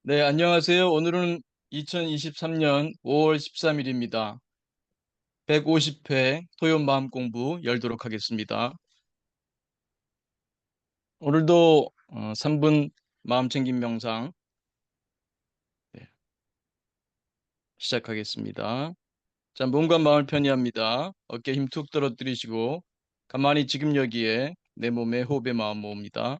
네, 안녕하세요. 오늘은 2023년 5월 13일입니다. 150회 토요 마음 공부 열도록 하겠습니다. 오늘도 3분 마음 챙김 명상 네, 시작하겠습니다. 자, 몸과 마음을 편히 합니다. 어깨 힘 툭 떨어뜨리시고 가만히 지금 여기에 내 몸에 호흡의 마음 모읍니다.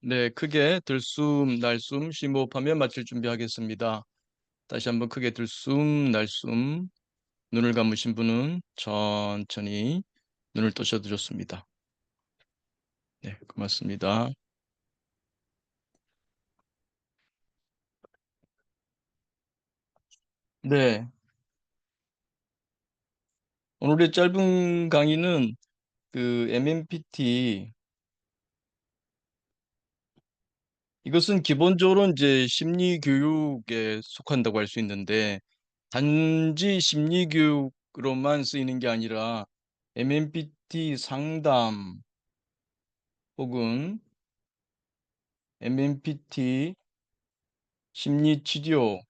네, 크게 들숨, 날숨, 심호흡하며 마칠 준비하겠습니다. 다시 한번 크게 들숨, 날숨, 눈을 감으신 분은 천천히 눈을 뜨셔도 좋습니다. 네, 고맙습니다. 네, 오늘의 짧은 강의는 그 MMPT, 이것은 기본적으로 이제 심리 교육에 속한다고 할 수 있는데, 단지 심리 교육으로만 쓰이는 게 아니라 MMPT 상담 혹은 MMPT 심리 치료로도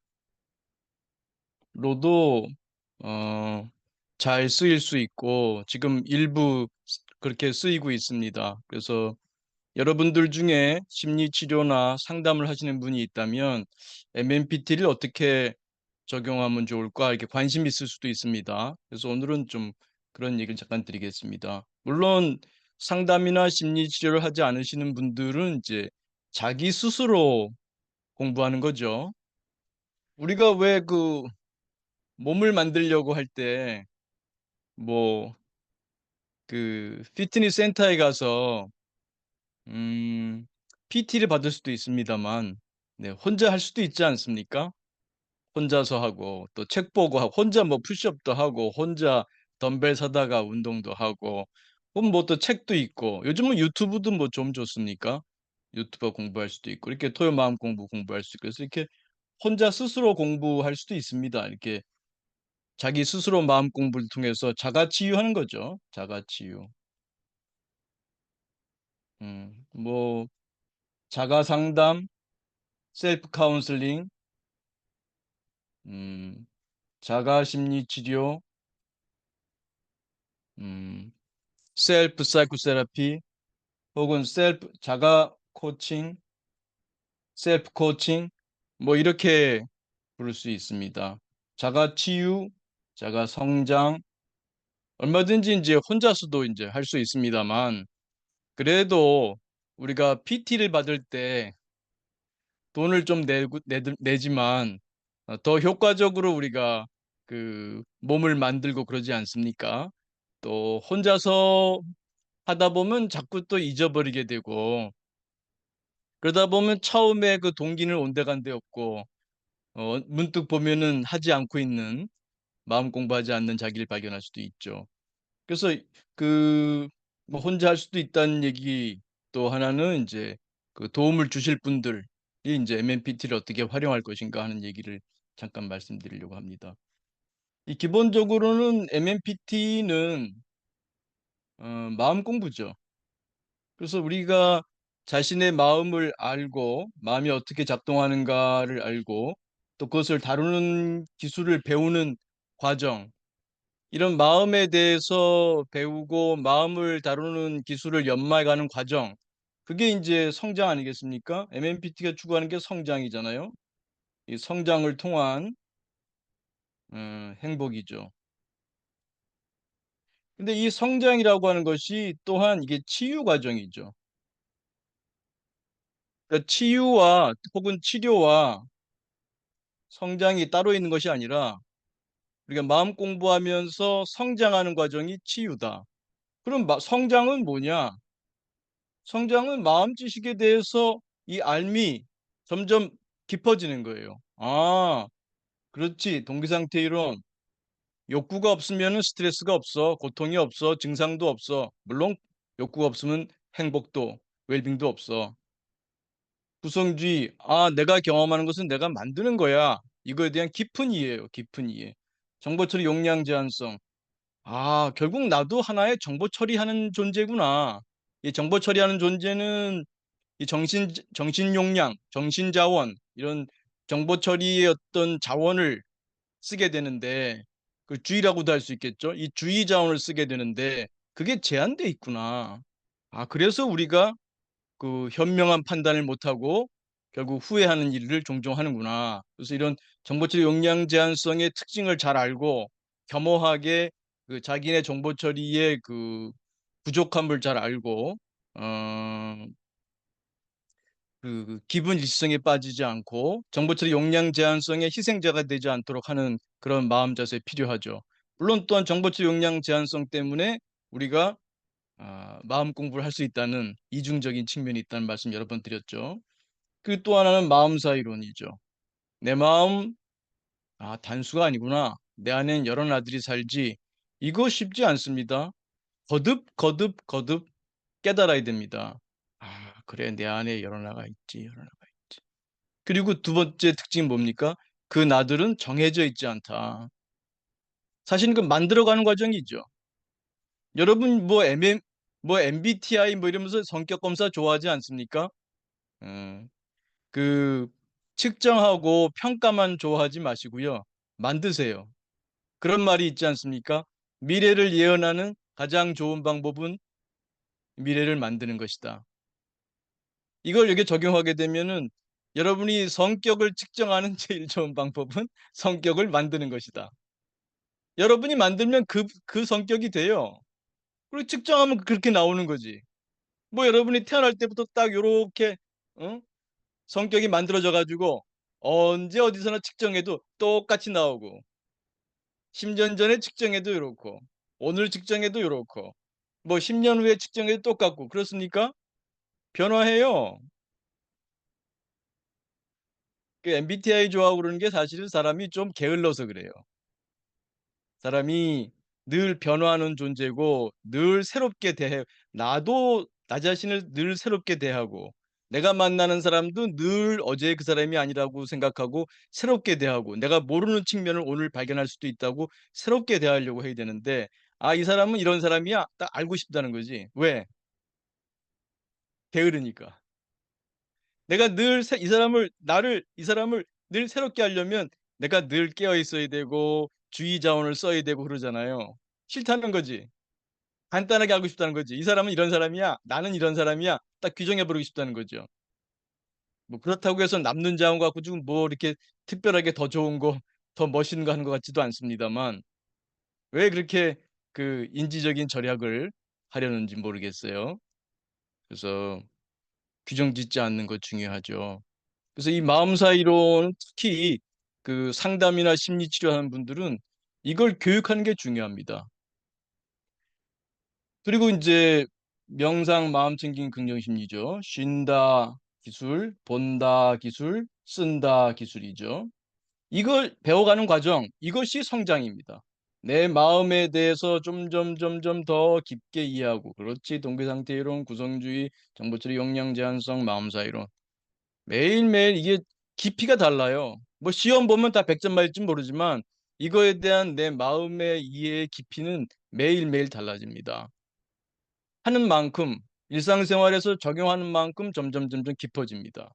잘 쓰일 수 있고 지금 일부 그렇게 쓰이고 있습니다. 그래서 여러분들 중에 심리 치료나 상담을 하시는 분이 있다면 MMPT를 어떻게 적용하면 좋을까 이렇게 관심이 있을 수도 있습니다. 그래서 오늘은 좀 그런 얘기를 잠깐 드리겠습니다. 물론 상담이나 심리 치료를 하지 않으시는 분들은 이제 자기 스스로 공부하는 거죠. 우리가 왜 그 몸을 만들려고 할 때 뭐 그 피트니스 센터에 가서 음 PT를 받을 수도 있습니다만 네 혼자 할 수도 있지 않습니까? 혼자서 하고 또 책 보고 하고 혼자 뭐 푸시업도 하고 혼자 덤벨 사다가 운동도 하고 그럼 뭐 또 책도 있고 요즘은 유튜브도 뭐 좀 좋습니까? 유튜버 공부할 수도 있고 이렇게 토요 마음 공부 공부할 수 있고 그래서 이렇게 혼자 스스로 공부할 수도 있습니다. 이렇게 자기 스스로 마음 공부를 통해서 자가 치유하는 거죠. 자가 치유. 뭐 자가 상담, 셀프 카운슬링, 음 자가 심리 치료, 음 셀프 사이코 세라피 혹은 셀프 자가 코칭, 셀프 코칭 뭐 이렇게 부를 수 있습니다. 자가 치유, 자가 성장 얼마든지 인제 혼자서도 인제 할 수 있습니다만 그래도 우리가 PT를 받을 때 돈을 좀 내고 내지만 더 효과적으로 우리가 그 몸을 만들고 그러지 않습니까? 또 혼자서 하다 보면 자꾸 또 잊어버리게 되고 그러다 보면 처음에 그 동기는 온데간데 없고 문득 보면은 하지 않고 있는 마음 공부하지 않는 자기를 발견할 수도 있죠. 그래서 그 뭐 혼자 할 수도 있다는 얘기 또 하나는 인제 그 도움을 주실 분들이 인제 MMPT를 어떻게 활용할 것인가 하는 얘기를 잠깐 말씀드리려고 합니다. 이 기본적으로는 MMPT는 마음 공부죠. 그래서 우리가 자신의 마음을 알고 마음이 어떻게 작동하는가를 알고 또 그것을 다루는 기술을 배우는 과정 이런 마음에 대해서 배우고 마음을 다루는 기술을 연마해 가는 과정 그게 인제 성장 아니겠습니까? MMPT가 추구하는 게 성장이잖아요. 이 성장을 통한 행복이죠. 근데 이 성장이라고 하는 것이 또한 이게 치유 과정이죠. 그러니까 치유와 혹은 치료와 성장이 따로 있는 것이 아니라 우리가 마음 공부하면서 성장하는 과정이 치유다. 그럼 성장은 뭐냐? 성장은 마음 지식에 대해서 이 알미 점점 깊어지는 거예요. '아 그렇지. 동기상태 이론. 욕구가 없으면은 스트레스가 없어. 고통이 없어. 증상도 없어. 물론 욕구가 없으면 행복도 웰빙도 없어.' 구성주의. '아 내가 경험하는 것은 내가 만드는 거야.' 이거에 대한 깊은 이해예요, 깊은 이해. 정보 처리 용량 제한성. '아 결국 나도 하나의 정보 처리하는 존재구나. 이 정보 처리하는 존재는 이 정신 용량, 정신 자원 이런 정보 처리의 어떤 자원을 쓰게 되는데 그 주의라고도 할 수 있겠죠. 이 주의 자원을 쓰게 되는데 그게 제한돼 있구나. 아 그래서 우리가 그 현명한 판단을 못하고 결국 후회하는 일을 종종 하는구나. 그래서 이런 정보 처리 용량 제한성의 특징을 잘 알고 겸허하게 그 자기네 정보 처리의 그 부족함을 잘 알고 어 기분 일시성에 빠지지 않고 정보 처리 용량 제한성의 희생자가 되지 않도록 하는 그런 마음 자세 필요하죠. 물론 또한 정보 처리 용량 제한성 때문에 우리가 마음 공부를 할 수 있다는 이중적인 측면이 있다는 말씀 여러 번 드렸죠. 그 또 하나는 마음사 이론이죠. '내 마음 단수가 아니구나. 내 안엔 여러 나들이 살지.' 이거 쉽지 않습니다. 거듭 깨달아야 됩니다. '아 그래 내 안에 여러 나가 있지, 여러 나가 있지.' 그리고 두 번째 특징이 뭡니까? 그 나들은 정해져 있지 않다. 사실은 그 만들어 가는 과정이죠. 여러분 뭐 MBTI 뭐 이러면서 성격 검사 좋아하지 않습니까? 음. 그 측정하고 평가만 좋아하지 마시고요. 만드세요. 그런 말이 있지 않습니까? "미래를 예언하는 가장 좋은 방법은 미래를 만드는 것이다." 이걸 여기에 적용하게 되면은 여러분이 성격을 측정하는 제일 좋은 방법은 성격을 만드는 것이다. 여러분이 만들면 그 성격이 돼요. 그리고 측정하면 그렇게 나오는 거지. 뭐 여러분이 태어날 때부터 딱 요렇게 어 성격이 만들어져 가지고 언제 어디서나 측정해도 똑같이 나오고 10년 전에 측정해도 요렇고 오늘 측정해도 요렇고 뭐 10년 후에 측정해도 똑같고 그렇습니까? 변화해요. 그 MBTI 좋아하고 그러는 게 사실은 사람이 좀 게을러서 그래요. 사람이 늘 변화하는 존재고 늘 새롭게 대해 나도 나 자신을 늘 새롭게 대하고 내가 만나는 사람도 늘 어제의 그 사람이 아니라고 생각하고 새롭게 대하고 내가 모르는 측면을 오늘 발견할 수도 있다고 새롭게 대하려고 해야 되는데 아, 이 사람은 이런 사람이야. 딱 알고 싶다는 거지. 왜? 게으르니까. 내가 늘 이 사람을 늘 새롭게 하려면 내가 늘 깨어 있어야 되고 주의 자원을 써야 되고 그러잖아요. 싫다는 거지. 간단하게 알고 싶다는 거지. '이 사람은 이런 사람이야. 나는 이런 사람이야.' 딱 규정해 버리고 싶다는 거죠. 뭐 그렇다고 해서 남는 자원 갖고 지금 뭐 이렇게 특별하게 더 좋은 거 더 멋있는 거 하는 것 같지도 않습니다만 왜 그렇게 그 인지적인 절약을 하려는지 모르겠어요. 그래서 규정 짓지 않는 거 중요하죠. 그래서 이 마음사 이론 특히 그 상담이나 심리 치료하는 분들은 이걸 교육하는 게 중요합니다. 그리고 인제 명상 마음 챙김 긍정 심리죠. 쉰다 기술, 본다 기술, 쓴다 기술이죠. 이걸 배워가는 과정 이것이 성장입니다. 내 마음에 대해서 점점 더 깊게 이해하고 그렇지 동기상태 이론, 구성주의, 정보처리 역량 제한성, 마음사 이론. 매일매일 이게 깊이가 달라요. 뭐 시험 보면 다 100점 맞을진 모르지만 이거에 대한 내 마음의 이해의 깊이는 매일매일 달라집니다. 하는 만큼 일상생활에서 적용하는 만큼 점점 깊어집니다.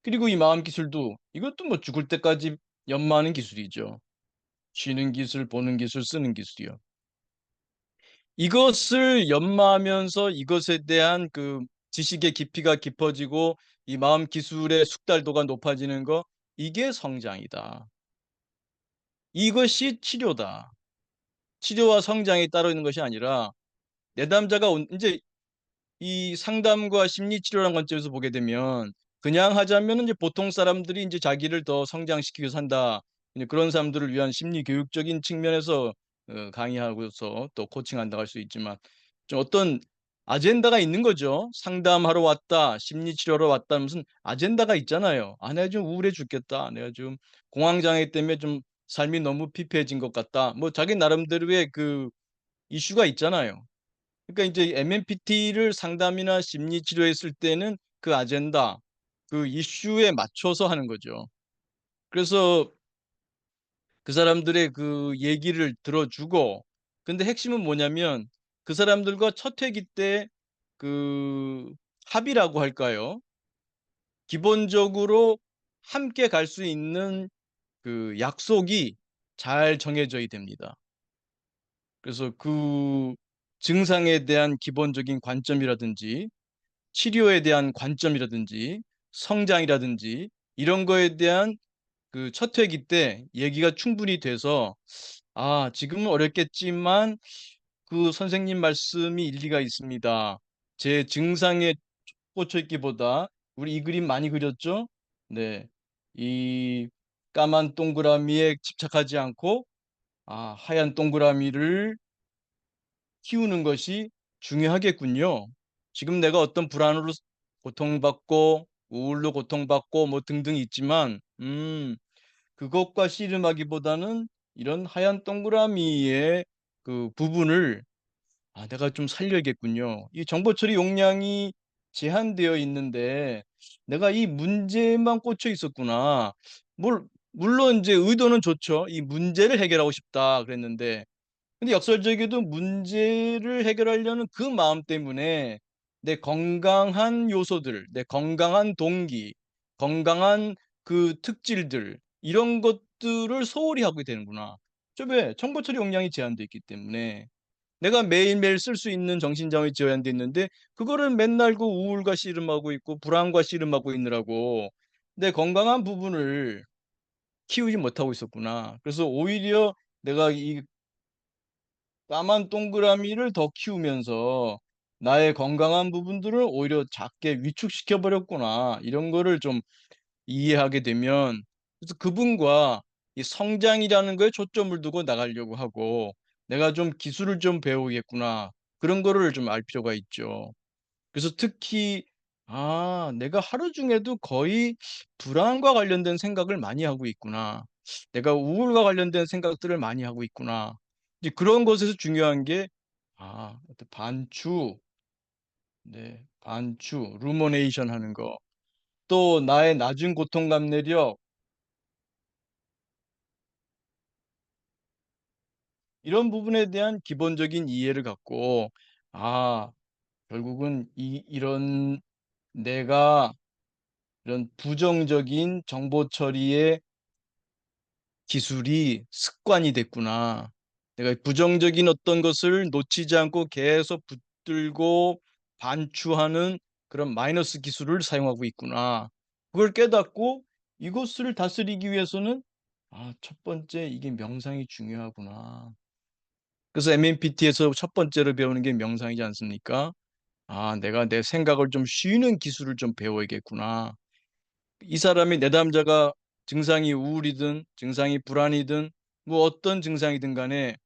그리고 이 마음 기술도 이것도 뭐 죽을 때까지 연마하는 기술이죠. 쉬는 기술, 보는 기술, 쓰는 기술이요. 이것을 연마하면서 이것에 대한 그 지식의 깊이가 깊어지고 이 마음 기술의 숙달도가 높아지는 거 이게 성장이다. 이것이 치료다. 치료와 성장이 따로 있는 것이 아니라 내담자가 인제 이 상담과 심리 치료라는 관점에서 보게 되면 그냥 하자면은 이제 보통 사람들이 인제 자기를 더 성장시키기 위해서 한다. 이제 그런 사람들을 위한 심리 교육적인 측면에서 강의하고서 또 코칭한다고 할 수 있지만 좀 어떤 아젠다가 있는 거죠. 상담하러 왔다. 심리 치료하러 왔다 무슨 아젠다가 있잖아요. '아 내가 좀 우울해 죽겠다. 내가 좀 공황장애 때문에 좀 삶이 너무 피폐해진 것 같다.' 뭐 자기 나름대로의 그 이슈가 있잖아요. 그러니까 인제 MMPT를 상담이나 심리 치료했을 때는 그 아젠다, 그 이슈에 맞춰서 하는 거죠. 그래서 그 사람들의 그 얘기를 들어 주고 근데 핵심은 뭐냐면 그 사람들과 첫 회기 때 그 합의라고 할까요? 기본적으로 함께 갈 수 있는 그 약속이 잘 정해져야 됩니다. 그래서 그 증상에 대한 기본적인 관점이라든지 치료에 대한 관점이라든지 성장이라든지 이런 거에 대한 그 첫 회기 때 얘기가 충분히 돼서 '아 지금은 어렵겠지만 그 선생님 말씀이 일리가 있습니다. 제 증상에 꽂혀 있기보다' 우리 이 그림 많이 그렸죠? 네. 이 까만 동그라미에 집착하지 않고 하얀 동그라미를 키우는 것이 중요하겠군요. 지금 내가 어떤 불안으로 고통받고 우울로 고통받고 뭐 등등 있지만 그것과 씨름하기보다는 이런 하얀 동그라미의 그 부분을 '내가 좀 살려야겠군요. 이 정보 처리 용량이 제한되어 있는데 내가 이 문제에만 꽂혀 있었구나.' 물론 인제 의도는 좋죠. '이 문제를 해결하고 싶다.' 그랬는데 근데 역설적이도 문제를 해결하려는 그 마음 때문에 내 건강한 요소들, 내 건강한 동기, 건강한 그 특질들 이런 것들을 소홀히 하게 되는구나. 왜? 정보 처리 용량이 제한돼 있기 때문에. 내가 매일매일 쓸 수 있는 정신자원이 제한돼 있는데 그거를 맨날 그 우울과 씨름하고 있고 불안과 씨름하고 있느라고 내 건강한 부분을 키우지 못하고 있었구나. 그래서 오히려 내가 이 까만 동그라미를 더 키우면서 '나의 건강한 부분들을 오히려 작게 위축시켜 버렸구나.' 이런 거를 좀 이해하게 되면 그래서 그분과 이 성장이라는 거에 초점을 두고 나가려고 하고 '내가 좀 기술을 좀 배우겠구나.' 그런 거를 좀 알 필요가 있죠. 그래서 특히 내가 하루 중에도 거의 불안과 관련된 생각을 많이 하고 있구나. 내가 우울과 관련된 생각들을 많이 하고 있구나. 이제 그런 것에서 중요한 게 어떤 반추, 네, 반추, 루모네이션 하는 거. 또 나의 낮은 고통 감내력, 이런 부분에 대한 기본적인 이해를 갖고, 아, 결국은 이런 내가 이런 부정적인 정보 처리의 기술이 습관이 됐구나. 내가 부정적인 어떤 것을 놓치지 않고 계속 붙들고 반추하는 그런 마이너스 기술을 사용하고 있구나. 그걸 깨닫고 이것을 다스리기 위해서는 첫 번째 이게 명상이 중요하구나. 그래서 MMPT에서 첫 번째로 배우는 게 명상이지 않습니까? 내가 내 생각을 좀 쉬는 기술을 좀 배워야겠구나. 이 사람이 내담자가 증상이 우울이든 증상이 불안이든 뭐 어떤 증상이든 간에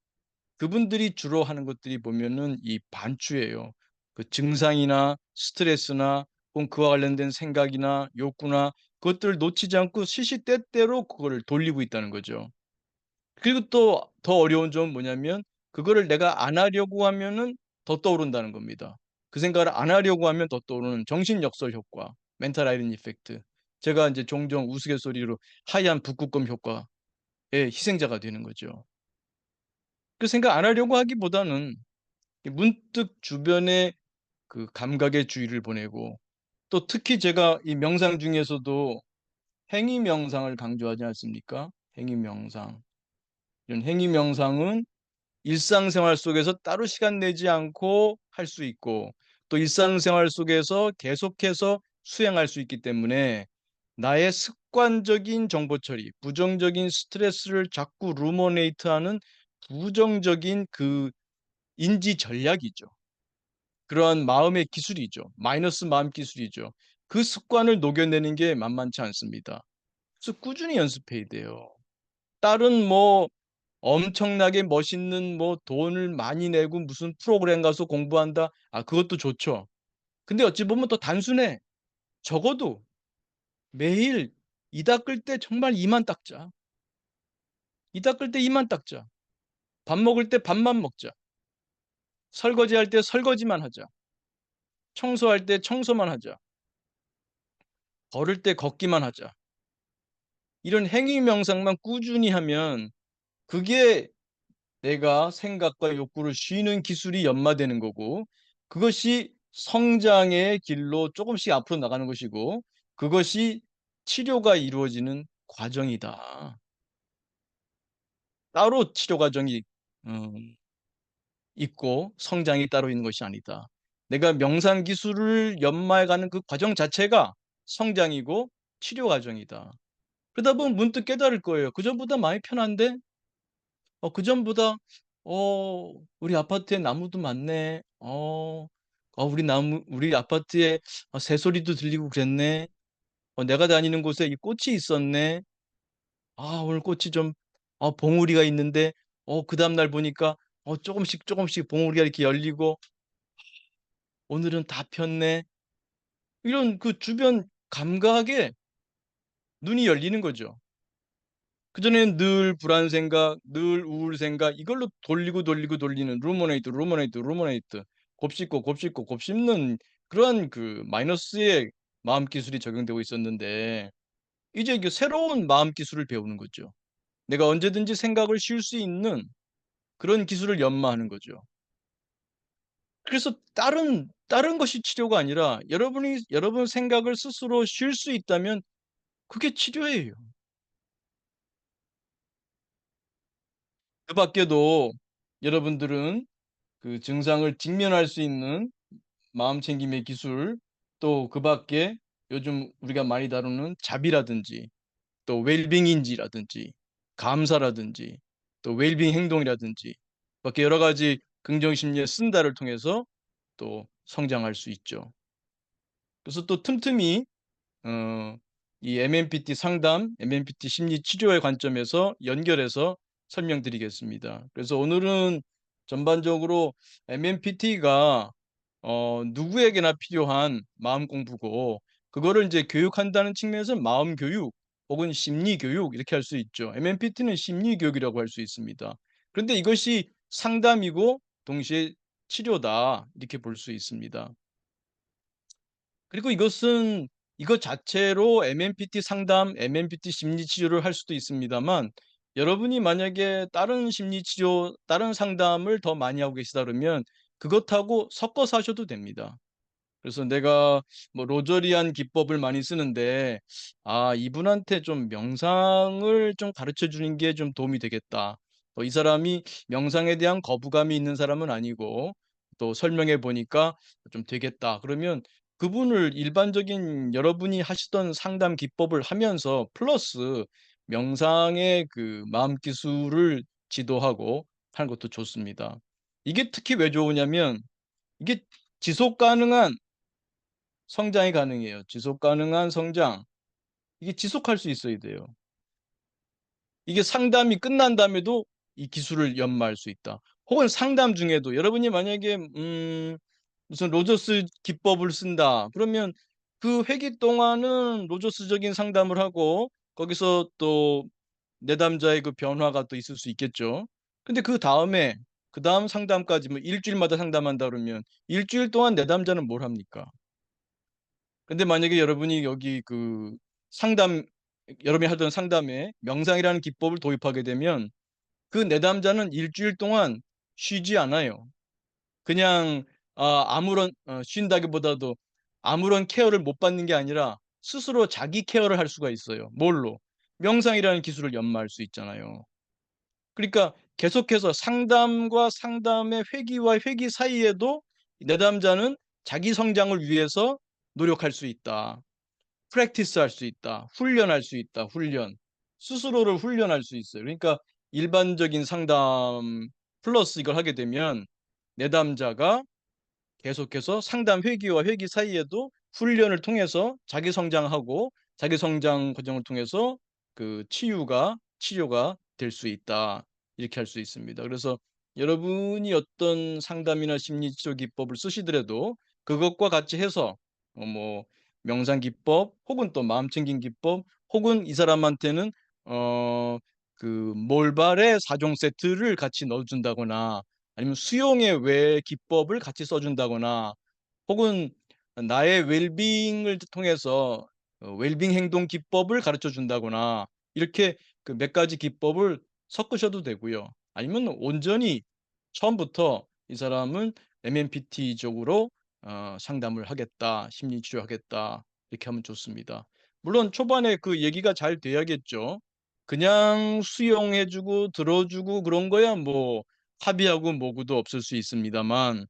그분들이 주로 하는 것들이 보면은 이 반추예요. 그 증상이나 스트레스나 혹은 그와 관련된 생각이나 욕구나 그것들을 놓치지 않고 시시때때로 그거를 돌리고 있다는 거죠. 그리고 또 더 어려운 점은 뭐냐면 그거를 내가 안 하려고 하면은 더 떠오른다는 겁니다. 그 생각을 안 하려고 하면 더 떠오르는 정신역설 효과, 멘탈 아이런 이펙트. 제가 이제 종종 우스갯소리로 하얀 북극곰 효과의 희생자가 되는 거죠. 그 생각 안 하려고 하기보다는 문득 주변에 그 감각의 주의를 보내고 또 특히 제가 이 명상 중에서도 행위 명상을 강조하지 않습니까? 행위 명상. 이런 행위 명상은 일상생활 속에서 따로 시간 내지 않고 할 수 있고 또 일상생활 속에서 계속해서 수행할 수 있기 때문에 나의 습관적인 정보 처리, 부정적인 스트레스를 자꾸 루머네이트하는 부정적인 그 인지 전략이죠. 그러한 마음의 기술이죠. 마이너스 마음 기술이죠. 그 습관을 녹여내는 게 만만치 않습니다. 그래서 꾸준히 연습해야 돼요. 다른 뭐 엄청나게 멋있는 뭐 돈을 많이 내고 무슨 프로그램 가서 공부한다. 그것도 좋죠. 근데 어찌 보면 더 단순해. 적어도 매일 이 닦을 때 정말 이만 닦자. 이 닦을 때 이만 닦자. 밥 먹을 때 밥만 먹자. 설거지할 때 설거지만 하자. 청소할 때 청소만 하자. 걸을 때 걷기만 하자. 이런 행위 명상만 꾸준히 하면 그게 내가 생각과 욕구를 쉬는 기술이 연마되는 거고 그것이 성장의 길로 조금씩 앞으로 나가는 것이고 그것이 치료가 이루어지는 과정이다. 따로 치료 과정이 음 있고 성장이 따로 있는 것이 아니다. 내가 명상 기술을 연마해 가는 그 과정 자체가 성장이고 치료 과정이다. 그러다 보면 문득 깨달을 거예요. '그전보다 많이 편한데? 그전보다 우리 아파트에 나무도 많네. 우리 아파트에 새소리도 들리고 그랬네. 내가 다니는 곳에 이 꽃이 있었네. 오늘 꽃이 좀 봉우리가 있는데 그다음 날 보니까 쪼금씩 쪼금씩 봉우리가 이렇게 열리고 '오늘은 다 폈네.' 이런 그 주변 감각에 눈이 열리는 거죠. 그전에는 늘 불안 생각, 늘 우울 생각 이걸로 돌리고 돌리고 돌리는 루머네이트, 루머네이트, 루머네이트 곱씹고 곱씹고 곱씹는 그러한 그 마이너스의 마음 기술이 적용되고 있었는데 이제 그 새로운 마음 기술을 배우는 거죠. 내가 언제든지 생각을 쉴 수 있는 그런 기술을 연마하는 거죠. 그래서 다른 것이 치료가 아니라 여러분이 여러분 생각을 스스로 쉴 수 있다면 그게 치료예요. 그 밖에도 여러분들은 그 증상을 직면할 수 있는 마음챙김의 기술 또 그 밖에 요즘 우리가 많이 다루는 자비라든지 또 웰빙인지라든지 감사라든지 또 웰빙 행동이라든지 밖에 여러 가지 긍정 심리의 쓴다를 통해서 또 성장할 수 있죠. 그래서 또 틈틈이 어 이 MMPT 상담, MMPT 심리 치료의 관점에서 연결해서 설명드리겠습니다. 그래서 오늘은 전반적으로 MMPT가 누구에게나 필요한 마음 공부고 그거를 이제 교육한다는 측면에서 마음 교육 혹은 심리 교육 이렇게 할 수 있죠. MMPT는 심리 교육이라고 할 수 있습니다. 그런데 이것이 상담이고 동시에 치료다 이렇게 볼 수 있습니다. 그리고 이것은 이것 자체로 MMPT 상담, MMPT 심리 치료를 할 수도 있습니다만 여러분이 만약에 다른 심리 치료, 다른 상담을 더 많이 하고 계시다 그러면 그것하고 섞어서 하셔도 됩니다. 그래서 내가 뭐 로저리안 기법을 많이 쓰는데 '아 이분한테 좀 명상을 좀 가르쳐 주는 게 좀 도움이 되겠다.' 이 사람이 명상에 대한 거부감이 있는 사람은 아니고 또 설명해 보니까 '좀 되겠다.' 그러면 그분을 일반적인 여러분이 하시던 상담 기법을 하면서 플러스 명상의 그 마음 기술을 지도하고 하는 것도 좋습니다. 이게 특히 왜 좋으냐면 이게 지속 가능한 성장이 가능해요. 지속 가능한 성장. 이게 지속할 수 있어야 돼요. 이게 상담이 끝난 다음에도 이 기술을 연마할 수 있다. 혹은 상담 중에도 여러분이 만약에 무슨 로저스 기법을 쓴다. 그러면 그 회기 동안은 로저스적인 상담을 하고 거기서 또 내담자의 그 변화가 또 있을 수 있겠죠. 근데 그다음 상담까지 뭐 일 주일마다 상담한다 그러면 일 주일 동안 내담자는 뭘 합니까? 근데 만약에 여러분이 여기 그 상담 여러분이 하던 상담에 명상이라는 기법을 도입하게 되면 그 내담자는 일 주일 동안 쉬지 않아요. 그냥 아무런 쉰다기보다도 아무런 케어를 못 받는 게 아니라 스스로 자기 케어를 할 수가 있어요. 뭘로? 명상이라는 기술을 연마할 수 있잖아요. 그러니까 계속해서 상담과 상담의 회기와 회기 사이에도 내담자는 자기 성장을 위해서 노력할 수 있다. 프랙티스할 수 있다. 훈련할 수 있다. 훈련. 스스로를 훈련할 수 있어요. 그러니까 일반적인 상담 플러스 이걸 하게 되면 내담자가 계속해서 상담 회기와 회기 사이에도 훈련을 통해서 자기 성장하고 자기 성장 과정을 통해서 그 치료가 될 수 있다. 이렇게 할 수 있습니다. 그래서 여러분이 어떤 상담이나 심리 치료 기법을 쓰시더라도 그것과 같이 해서 뭐 명상 기법 혹은 또 마음 챙김 기법 혹은 이 사람한테는 어 몰발의 4종 세트를 같이 넣어 준다거나 아니면 수용의 외 기법을 같이 써 준다거나 혹은 나의 웰빙을 통해서 웰빙 행동 기법을 가르쳐 준다거나 이렇게 그 몇 가지 기법을 섞으셔도 되고요. 아니면 온전히 처음부터 이 사람은 MMPT적으로 상담을 하겠다, 심리 치료하겠다 이렇게 하면 좋습니다. 물론 초반에 그 얘기가 잘 돼야겠죠. 그냥 수용해 주고 들어 주고 그런 거야 뭐 합의하고 뭐고도 없을 수 있습니다만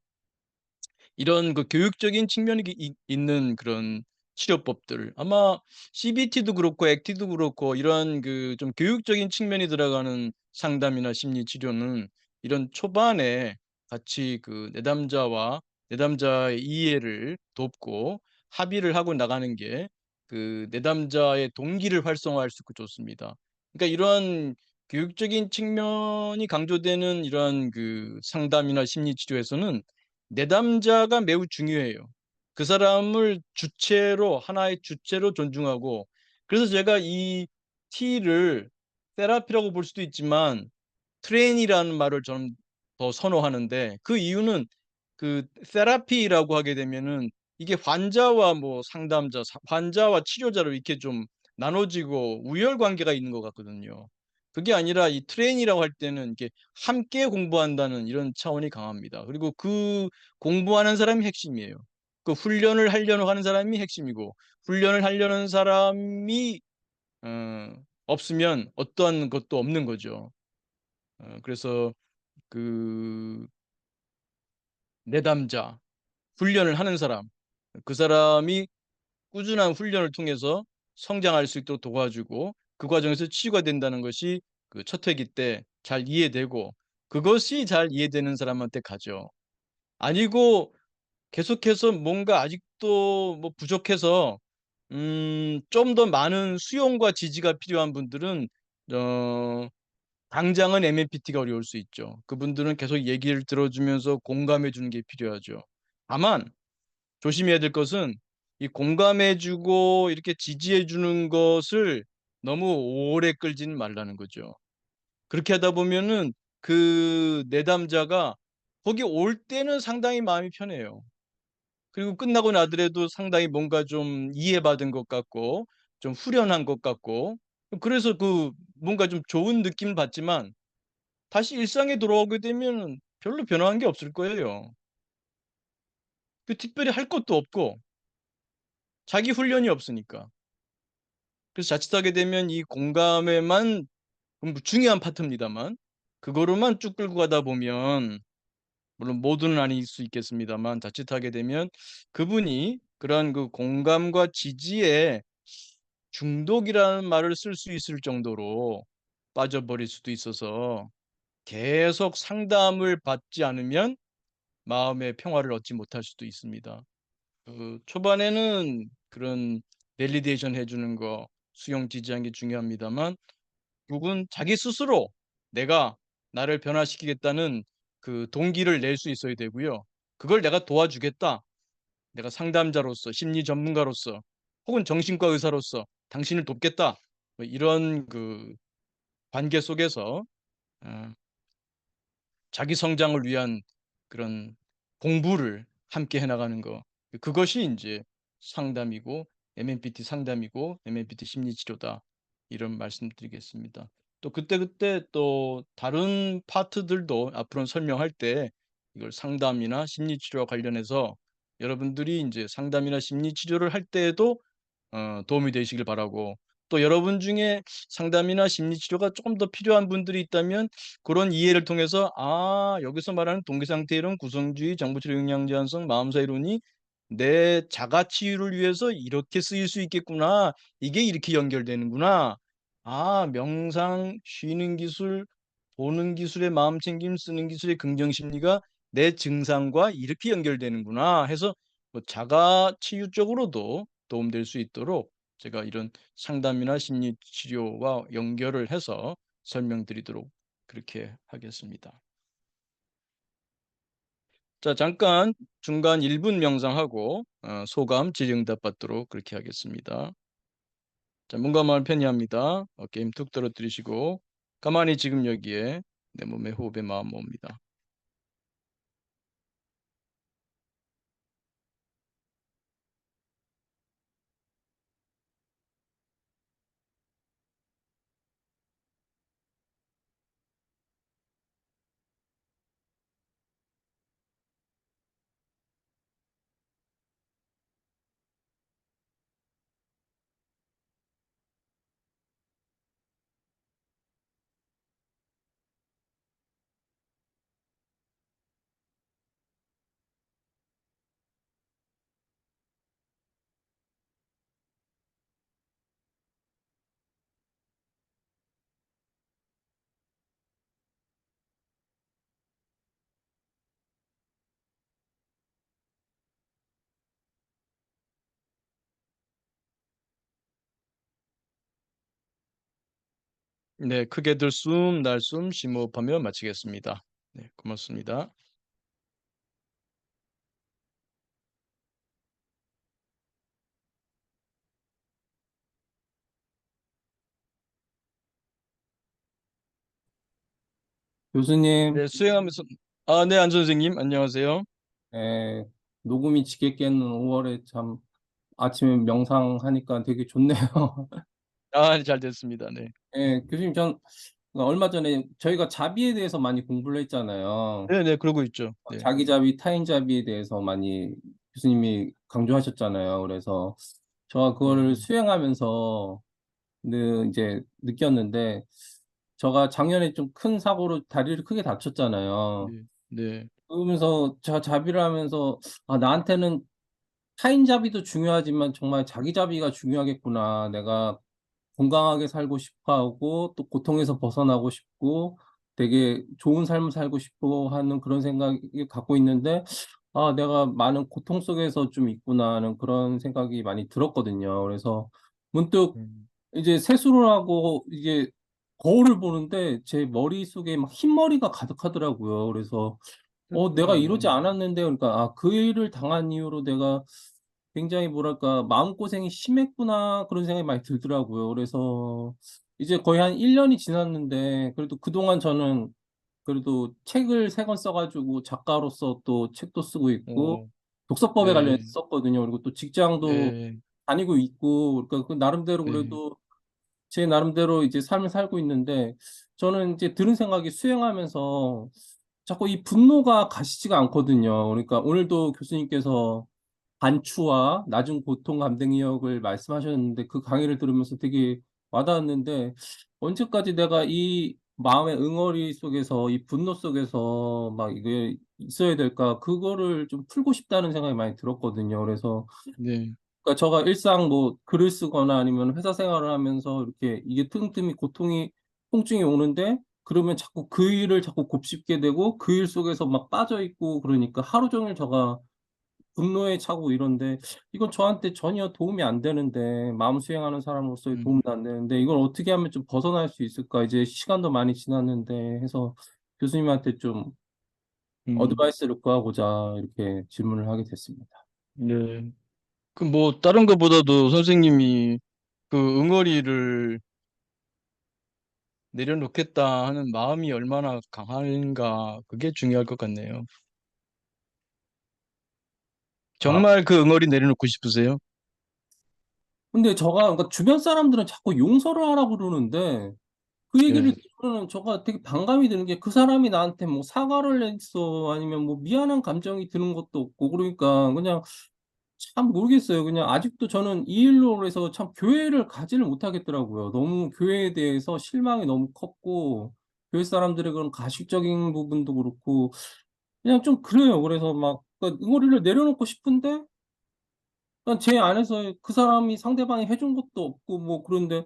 이런 그 교육적인 측면이 있는 그런 치료법들 아마 CBT도 그렇고 액티도 그렇고 이런 그 좀 교육적인 측면이 들어가는 상담이나 심리 치료는 이런 초반에 같이 그 내담자의 이해를 돕고 합의를 하고 나가는 게 그 내담자의 동기를 활성화할 수 있고 좋습니다. 그러니까 이러한 교육적인 측면이 강조되는 이러한 그 상담이나 심리 치료에서는 내담자가 매우 중요해요. 그 사람을 하나의 주체로 존중하고 그래서 제가 이 T를 테라피라고 볼 수도 있지만 트레인이라는 말을 저는 더 선호하는데 그 이유는 그 테라피라고 하게 되면은 이게 환자와 뭐 환자와 치료자로 이렇게 좀 나눠지고 우열 관계가 있는 것 같거든요. 그게 아니라 이 트레인이라고 할 때는 이렇게 함께 공부한다는 이런 차원이 강합니다. 그리고 그 공부하는 사람이 핵심이에요. 그 훈련을 하려고 하는 사람이 핵심이고 훈련을 하려는 사람이 없으면 어떠한 것도 없는 거죠. 그래서 그 내담자, 훈련을 하는 사람, 그 사람이 꾸준한 훈련을 통해서 성장할 수 있도록 도와주고 그 과정에서 치유가 된다는 것이 그 첫 회기 때 잘 이해되고 그것이 잘 이해되는 사람한테 가죠. 아니고 계속해서 뭔가 아직도 뭐 부족해서 좀 더 많은 수용과 지지가 필요한 분들은 어 당장은 MMPT가 어려울 수 있죠. 그분들은 계속 얘기를 들어 주면서 공감해 주는 게 필요하죠. 다만 조심해야 될 것은 이 공감해주고 이렇게 지지해주는 것을 너무 오래 끌지는 말라는 거죠. 그렇게 하다 보면은 그 내담자가 거기 올 때는 상당히 마음이 편해요. 그리고 끝나고 나더라도 상당히 뭔가 좀 이해받은 것 같고 좀 후련한 것 같고 그래서 그 뭔가 좀 좋은 느낌을 받지만 다시 일상에 돌아오게 되면 별로 변화한 게 없을 거예요. 그 특별히 할 것도 없고 자기 훈련이 없으니까. 그래서 자칫하게 되면 이 공감에만 중요한 파트입니다만 그거로만 쭉 끌고 가다 보면 물론 모두는 아닐 수 있겠습니다만 자칫하게 되면 그분이 그러한 그 공감과 지지에 중독이라는 말을 쓸 수 있을 정도로 빠져버릴 수도 있어서 계속 상담을 받지 않으면 마음의 평화를 얻지 못할 수도 있습니다. 그 초반에는 그런 밸리데이션 해주는 거, 수용 지지하는 게 중요합니다만 결국은 자기 스스로 내가 나를 변화시키겠다는 그 동기를 낼 수 있어야 되고요. 그걸 내가 도와주겠다. 내가 상담자로서, 심리 전문가로서, 혹은 정신과 의사로서 당신을 돕겠다. 뭐 이런 그 관계 속에서 어, 자기 성장을 위한 그런 공부를 함께 해나가는 거. 그것이 이제 상담이고 MMPT 상담이고 MMPT 심리치료다. 이런 말씀드리겠습니다. 또 그때그때 또 다른 파트들도 앞으로 설명할 때 이걸 상담이나 심리치료와 관련해서 여러분들이 이제 상담이나 심리치료를 할 때에도 도움이 되시길 바라고 또 여러분 중에 상담이나 심리치료가 조금 더 필요한 분들이 있다면 그런 이해를 통해서 여기서 말하는 동기상태 이론, 구성주의, 정보치료 영양제한성, 마음사 이론이 내 자가 치유를 위해서 이렇게 쓰일 수 있겠구나. 이게 이렇게 연결되는구나. 명상, 쉬는 기술, 보는 기술의 마음 챙김, 쓰는 기술의 긍정 심리가 내 증상과 이렇게 연결되는구나 해서 뭐 자가 치유 쪽으로도 도움될 수 있도록 제가 이런 상담이나 심리 치료와 연결을 해서 설명드리도록 그렇게 하겠습니다. 자, 잠깐 중간 1분 명상하고 소감, 질의응답 받도록 그렇게 하겠습니다. 자, 몸과 마음을 편히 합니다. 어깨 힘 툭 떨어뜨리시고 가만히 지금 여기에 내 몸의 호흡에 마음 모읍니다. 네, 크게 들숨, 날숨, 심호흡하며 마치겠습니다. 네, 고맙습니다. 교수님, 네, 수행하면서 네, 안 선생님 안녕하세요. 에, 녹음이 지겹게는 5월에 참 아침에 명상하니까 되게 좋네요. 잘 됐습니다. 네. 교수님, 전 얼마 전에 저희가 자비에 대해서 많이 공부를 했잖아요. 네, 네, 그러고 있죠. 네. 자기 자비, 타인 자비에 대해서 많이 교수님이 강조하셨잖아요. 그래서 제가 그거를 음, 수행하면서 이제 느꼈는데, 제가 작년에 좀 큰 사고로 다리를 크게 다쳤잖아요. 네, 네. 그러면서 제가 자비를 하면서 나한테는 타인 자비도 중요하지만 정말 자기 자비가 중요하겠구나. 내가 건강하게 살고 싶어 하고 또 고통에서 벗어나고 싶고 되게 좋은 삶을 살고 싶어 하는 그런 생각이 갖고 있는데 내가 많은 고통 속에서 좀 있구나 하는 그런 생각이 많이 들었거든요. 그래서 문득 음. 이제 세수를 하고 이제 거울을 보는데 제 머릿속에 막 흰머리가 가득하더라고요. 그래서 내가 이러지 음, 않았는데, 그러니까, 그 일을 당한 이유로 내가 굉장히 뭐랄까, 마음고생이 심했구나, 그런 생각이 많이 들더라고요. 그래서 이제 거의 한 1년이 지났는데, 그래도 그동안 저는 그래도 책을 3권 써가지고 작가로서 또 책도 쓰고 있고, 오, 독서법에 관련해서 네, 썼거든요. 그리고 또 직장도 네, 다니고 있고, 그러니까 그 나름대로 네, 그래도 제 나름대로 이제 삶을 살고 있는데, 저는 이제 드는 생각이 수행하면서 자꾸 이 분노가 가시지가 않거든요. 그러니까 오늘도 교수님께서 반추와 나중 고통 감정의역을 말씀하셨는데, 그 강의를 들으면서 되게 와닿았는데, 언제까지 내가 이 마음의 응어리 속에서, 이 분노 속에서 막 이게 있어야 될까? 그거를 좀 풀고 싶다는 생각이 많이 들었거든요. 그래서 네, 그러니까 제가 일상 뭐 글을 쓰거나 아니면 회사 생활을 하면서 이렇게 이게 틈틈이 고통이, 통증이 오는데, 그러면 자꾸 그 일을 자꾸 곱씹게 되고 그 일 속에서 막 빠져 있고, 그러니까 하루 종일 제가 분노에 차고 이런데, 이건 저한테 전혀 도움이 안 되는데, 마음 수행하는 사람으로서의 음, 도움도 안 되는데, 이걸 어떻게 하면 좀 벗어날 수 있을까? 이제 시간도 많이 지났는데 해서 교수님한테 좀 음, 어드바이스를 구하고자 이렇게 질문을 하게 됐습니다. 네. 그 뭐 다른 것보다도 선생님이 그 응어리를 내려놓겠다 하는 마음이 얼마나 강한가 그게 중요할 것 같네요. 아, 정말 그 응어리 내려놓고 싶으세요? 근데 그러니까 주변 사람들은 자꾸 용서를 하라고 그러는데, 그 얘기를 네, 들으면 제가 되게 반감이 드는 게, 그 사람이 나한테 뭐 사과를 했어, 아니면 뭐 미안한 감정이 드는 것도 없고, 그러니까 그냥 참 모르겠어요. 그냥 아직도 저는 이 일로 해서 참 교회를 가지를 못하겠더라고요. 너무 교회에 대해서 실망이 너무 컸고, 교회 사람들의 그런 가식적인 부분도 그렇고, 그냥 좀 그래요. 그래서 막 그러니까 응어리를 내려놓고 싶은데, 그냥 제 안에서 그 사람이 상대방이 해준 것도 없고 뭐 그런데,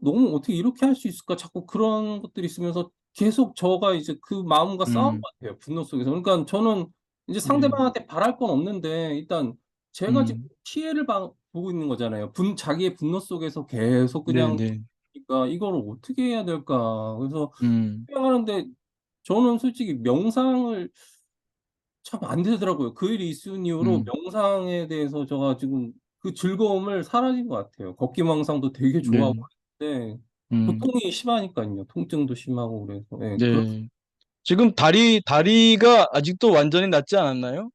너무 어떻게 이렇게 할 수 있을까? 자꾸 그런 것들이 있으면서 계속 저가 이제 그 마음과 싸우는 음, 것 같아요, 분노 속에서. 그러니까 저는 이제 네, 상대방한테 바랄 건 없는데, 일단 제가 지금 음, 피해를 보고 있는 거잖아요. 자기의 분노 속에서 계속 네, 그냥, 네, 그러니까 이걸 어떻게 해야 될까? 그래서 음, 수행하는데, 저는 솔직히 명상을 참 안 되더라고요. 그 일이 있은 이후로 음, 명상에 대해서 제가 지금 그 즐거움을 사라진 것 같아요. 걷기 명상도 되게 좋아하고 네, 있는데, 음, 고통이 심하니까요. 통증도 심하고 그래서. 예, 네. 지금 다리가 아직도 완전히 낫지 않았나요?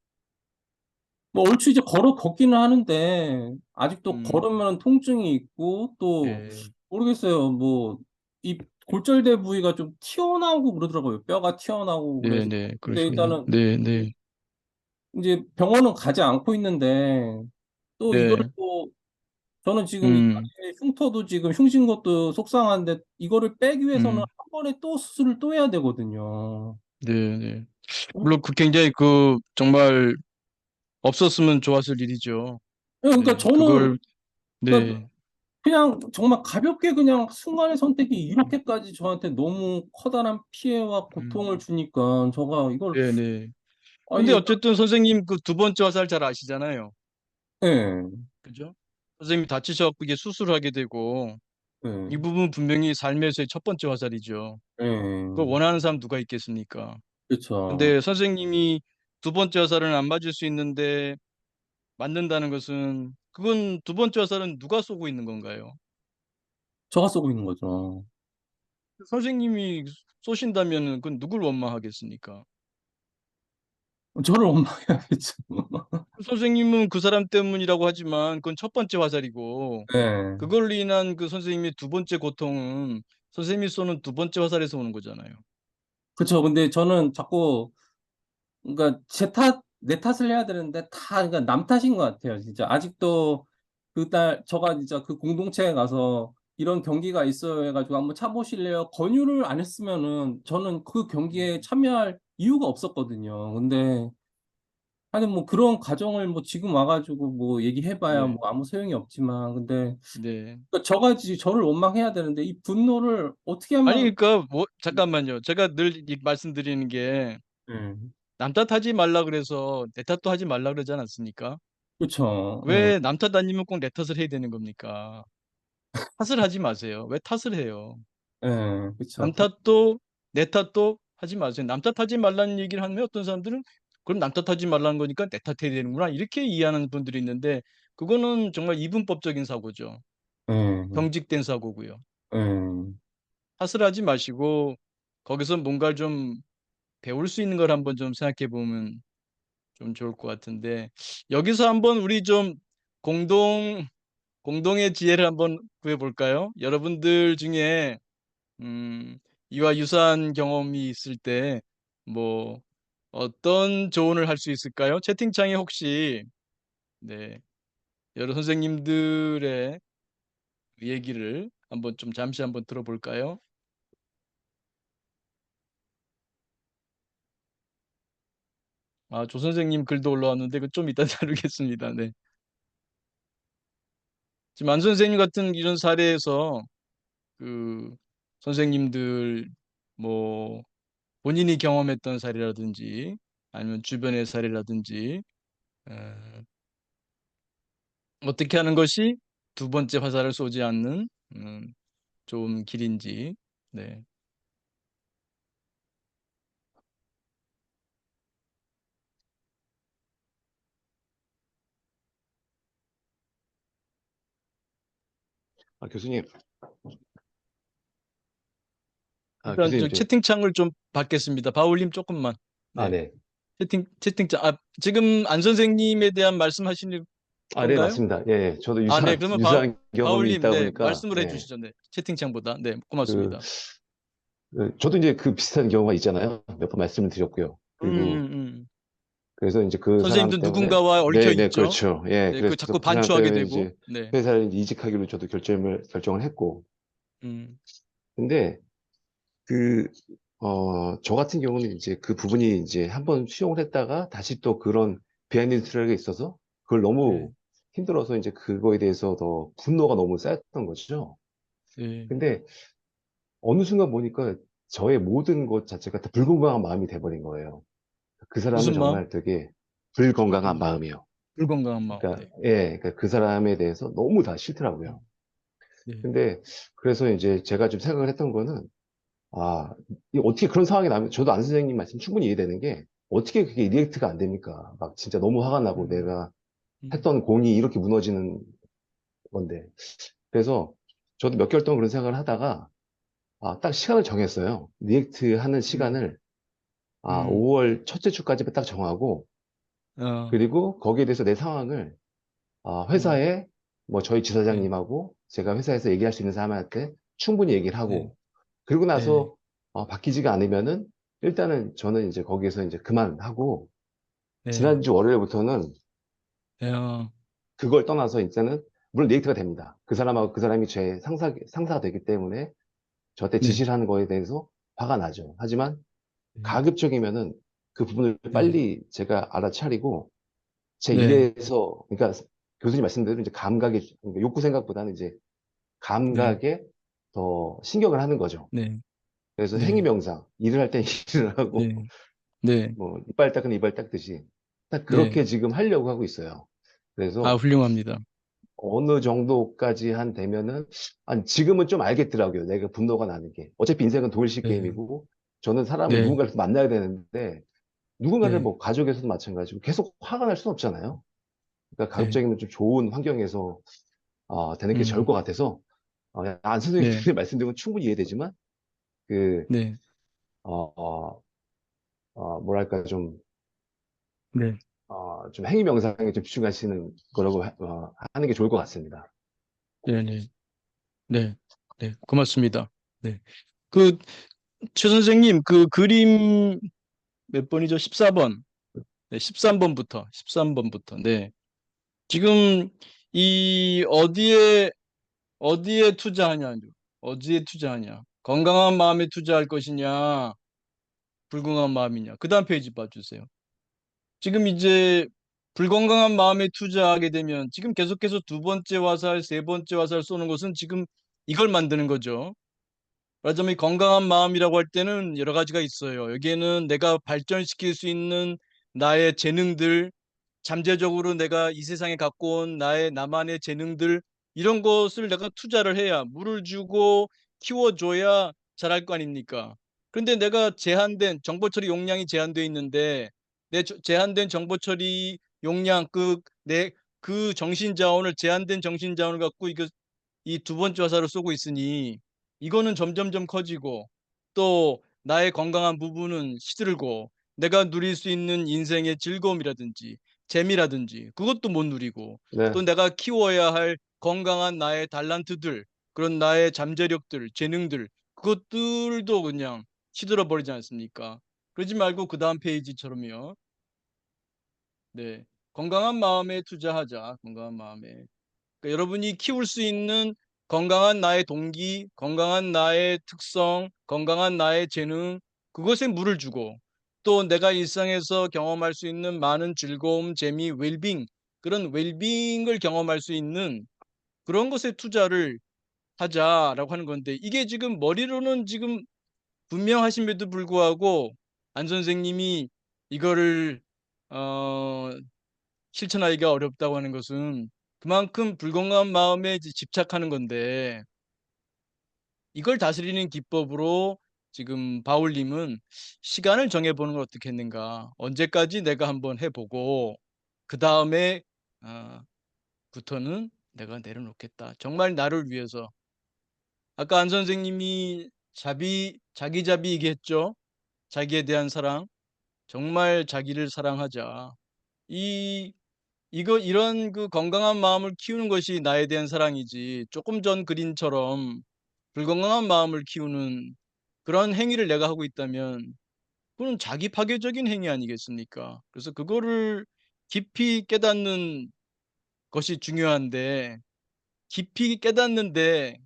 뭐 얼추 이제 걷기는 하는데, 아직도 음, 걸으면 통증이 있고, 또 네, 모르겠어요. 뭐 이 골절대 부위가 좀 튀어나오고 그러더라고요. 뼈가 튀어나오고 네, 그래서. 네, 근데 그러시군요. 일단은 네, 네, 이제 병원은 가지 않고 있는데, 또 이거를 네, 또 저는 지금 이 음, 다리에 흉터도 지금 흉신 것도 속상한데, 이거를 빼기 위해서는 음, 한 번에 또 수술을 또 해야 되거든요. 네, 네. 어? 물론 그 굉장히 그 정말 없었으면 좋았을 일이죠. 예, 그러니까 네, 저는 그걸, 그러니까 네, 그냥 정말 가볍게 그냥 순간의 선택이 이렇게까지 저한테 너무 커다란 피해와 음, 고통을 주니까, 제가 이걸 네, 네. 근데 이게 어쨌든 선생님 그 두 번째 화살 잘 아시잖아요. 예, 그죠? 선생님이 다치셔갖고 이게 수술을 하게 되고 예, 이 부분 분명히 삶에서의 첫 번째 화살이죠. 그걸 예, 원하는 사람 누가 있겠습니까? 그렇죠. 근데 선생님이 두 번째 화살은 안 맞을 수 있는데 맞는다는 것은 그건 두 번째 화살은 누가 쏘고 있는 건가요? 저가 쏘고 있는 거죠. 선생님이 쏘신다면 그건 누굴 원망하겠습니까? 저를 원망해야겠죠. 선생님은 그 사람 때문이라고 하지만 그건 첫 번째 화살이고 예, 그걸로 인한 그 선생님의 두 번째 고통은 선생님이 쏘는 두 번째 화살에서 오는 거잖아요. 그렇죠. 근데 저는 자꾸, 그러니까 내 탓을 해야 되는데 다 그러니까 남 탓인 것 같아요. 진짜 아직도 저가 진짜 그 공동체에 가서 이런 경기가 있어요 해가지고 한번 차보실래요? 권유를 안 했으면은 저는 그 경기에 음, 참여할 이유가 없었거든요. 근데 하여튼 뭐 그런 과정을 뭐 지금 와가지고 뭐 얘기해봐야 네, 뭐 아무 소용이 없지만, 근데 네. 그러니까 저를 원망해야 되는데, 이 분노를 어떻게 아니 하면. 그러니까 뭐 잠깐만요. 제가 늘 말씀드리는 게 음, 남 탓하지 말라 그래서 내 탓도 하지 말라 그러지 않았습니까? 그렇죠. 예, 왜 남 탓 아니면 꼭 내 탓을 해야 되는 겁니까? 탓을 하지 마세요. 왜 탓을 해요? 예, 그렇죠. 남 탓도 내 탓도 하지 마세요. 남 탓하지 말라는 얘기를 하면 어떤 사람들은 그럼 남 탓하지 말라는 거니까 내 탓해야 되는구나 이렇게 이해하는 분들이 있는데 그거는 정말 이분법적인 사고죠. 예, 경직된 사고고요. 예. 탓을 하지 마시고 거기서 뭔가 좀 배울 수 있는 걸 한번 좀 생각해 보면 좀 좋을 것 같은데 여기서 한번 우리 좀 공동의 지혜를 한번 구해 볼까요? 여러분들 중에 음, 이와 유사한 경험이 있을 때 뭐 어떤 조언을 할 수 있을까요? 채팅창에 혹시 네, 여러 선생님들의 얘기를 한번 좀 잠시 한번 들어볼까요? 아, 조 선생님 글도 올라왔는데 그 좀 이따 다루겠습니다. 네. 지금 안 선생님 같은 이런 사례에서 그 선생님들 뭐 본인이 경험했던 사례라든지 아니면 주변의 사례라든지 어, 어떻게 하는 것이 두 번째 화살을 쏘지 않는 좋은 길인지 네. 교수님, 일단 교수님, 저 채팅창을 좀 받겠습니다. 바울님 조금만. 네. 네. 채팅창. 지금 안 선생님에 대한 말씀하시는 네, 건가요? 맞습니다. 예, 예. 저도 아, 네. 그러면 유사한 경험이 바울님, 있다 네. 보니까, 말씀을 예, 해주시죠. 네. 채팅창보다. 네. 그, 고맙습니다. 저도 이제 그 비슷한 경우가 있잖아요. 몇 번 말씀을 드렸고요. 음, 그리고, 음, 음. 그래서 이제 그 사람 선생님도 때문에, 누군가와 얽혀 네, 네, 있죠. 그렇죠. 예, 네. 그 그래서 자꾸 그 사람 반추하게 때문에 되고. 이제 네. 회사를 이직하기로 저도 결정을 했고, 음, 근데 그, 저 같은 경우는 이제 그 부분이 이제 한번 수용을 했다가 다시 또 그런 비하인드 스토리가 있어서 그걸 네. 너무 힘들어서 이제 그거에 대해서 더 분노가 너무 쌓였던 거죠. 네. 근데 어느 순간 보니까 저의 모든 것 자체가 다 불건강한 마음이 돼버린 거예요. 그 사람은 무슨 마음? 정말 되게 불건강한 음, 마음이요. 불건강한 마음. 그러니까, 네. 예, 그러니까 그 사람에 대해서 너무 다 음, 싫더라고요. 네. 근데 그래서 이제 제가 좀 생각을 했던 거는 아, 어떻게 그런 상황이 나면, 저도 안 선생님 말씀 충분히 이해되는 게, 어떻게 그게 리액트가 안 됩니까? 막 진짜 너무 화가 나고 음, 내가 음, 했던 공이 이렇게 무너지는 건데. 그래서 저도 몇 개월 동안 그런 생각을 하다가, 딱 시간을 정했어요. 리액트 하는 음, 시간을, 음. 5월 첫째 주까지 딱 정하고, 어, 그리고 거기에 대해서 내 상황을, 음, 회사에, 뭐 저희 네. 지사장님하고 제가 회사에서 얘기할 수 있는 사람한테 충분히 얘기를 네. 하고, 그리고 네. 나서 바뀌지가 않으면은 일단은 저는 이제 거기에서 이제 그만하고 네. 지난주 월요일부터는 네. 그걸 떠나서 이제는 물론 리액트가 됩니다. 그 사람하고 그 사람이 제 상사가 되기 때문에 저한테 네. 지시를 하는 거에 대해서 화가 나죠. 하지만 네. 가급적이면은 그 부분을 네. 빨리 제가 알아차리고 제 네. 일에서 그러니까 교수님 말씀대로 이제 그러니까 욕구 생각보다는 이제 네. 감각에 더 신경을 하는 거죠. 네. 그래서 행위 네. 명상, 일을 할 땐 일을 하고 네. 네. 뭐 이빨 닦은 이빨 닦듯이 딱 네. 그렇게 지금 하려고 하고 있어요. 아, 그래서 훌륭합니다. 어느 정도까지 한 되면은 아니 지금은 좀 알겠더라고요. 내가 분노가 나는 게 어차피 인생은 도일식 네. 게임이고 저는 사람을 네. 누군가를 만나야 되는데 누군가를 네. 뭐 가족에서도 마찬가지고 계속 화가 날 수는 없잖아요. 그러니까 네. 가급적이면 좀 좋은 환경에서 되는 게 좋을 음. 것 같아서 안 선생님 네. 말씀드린 건 충분히 이해되지만 그 네. 어, 어, 뭐랄까 네. 좀 행위 명상에 좀 집중하시는 거라고 하는 게 좋을 것 같습니다. 네. 네. 네. 네. 고맙습니다. 네. 그, 최 선생님, 그 그림 몇 번이죠? 14번. 네, 13번부터. 13번부터. 네. 지금 이 어디에 투자하냐? 어디에 투자하냐? 건강한 마음에 투자할 것이냐? 불건강한 마음이냐? 그다음 페이지 봐주세요. 지금 이제 불건강한 마음에 투자하게 되면 지금 계속해서 두 번째 화살, 세 번째 화살 쏘는 것은 지금 이걸 만드는 거죠. 말하자면 이 건강한 마음이라고 할 때는 여러 가지가 있어요. 여기에는 내가 발전시킬 수 있는 나의 재능들, 잠재적으로 내가 이 세상에 갖고 온 나만의 재능들 이런 것을 내가 투자를 해야 물을 주고 키워줘야 자랄 거 아닙니까? 그런데 내가 제한된 정보 처리 용량이 제한되어 있는데 내 제한된 정보 처리 용량 그 정신 자원을 제한된 정신 자원을 갖고 이거 이 두 번째 화살을 쏘고 있으니 이거는 점점점 커지고 또 나의 건강한 부분은 시들고 내가 누릴 수 있는 인생의 즐거움이라든지 재미라든지 그것도 못 누리고 또 네. 내가 키워야 할 건강한 나의 달란트들 그런 나의 잠재력들 재능들 그것들도 그냥 시들어 버리지 않습니까? 그러지 말고 그다음 페이지처럼요. 네. 건강한 마음에 투자하자. 건강한 마음에. 그러니까 여러분이 키울 수 있는 건강한 나의 동기, 건강한 나의 특성, 건강한 나의 재능, 그것에 물을 주고 또 내가 일상에서 경험할 수 있는 많은 즐거움, 재미, 웰빙, 그런 웰빙을 경험할 수 있는 그런 것에 투자를 하자라고 하는 건데 이게 지금 머리로는 지금 분명하심에도 불구하고 안 선생님이 이거를 어 실천하기가 어렵다고 하는 것은 그만큼 불건강한 마음에 이제 집착하는 건데 이걸 다스리는 기법으로 지금 바울님은 시간을 정해보는 걸 어떻게 했는가. 언제까지 내가 한번 해보고 그 다음에 부터는 내가 내려놓겠다. 정말 나를 위해서. 아까 안 선생님이 자기자비 얘기했죠. 자기에 대한 사랑. 정말 자기를 사랑하자. 이 이런 그 건강한 마음을 키우는 것이 나에 대한 사랑이지. 조금 전 그림처럼 불건강한 마음을 키우는 그런 행위를 내가 하고 있다면 그건 자기 파괴적인 행위 아니겠습니까? 그래서 그거를 깊이 깨닫는 것이 중요한데 깊이 깨닫는데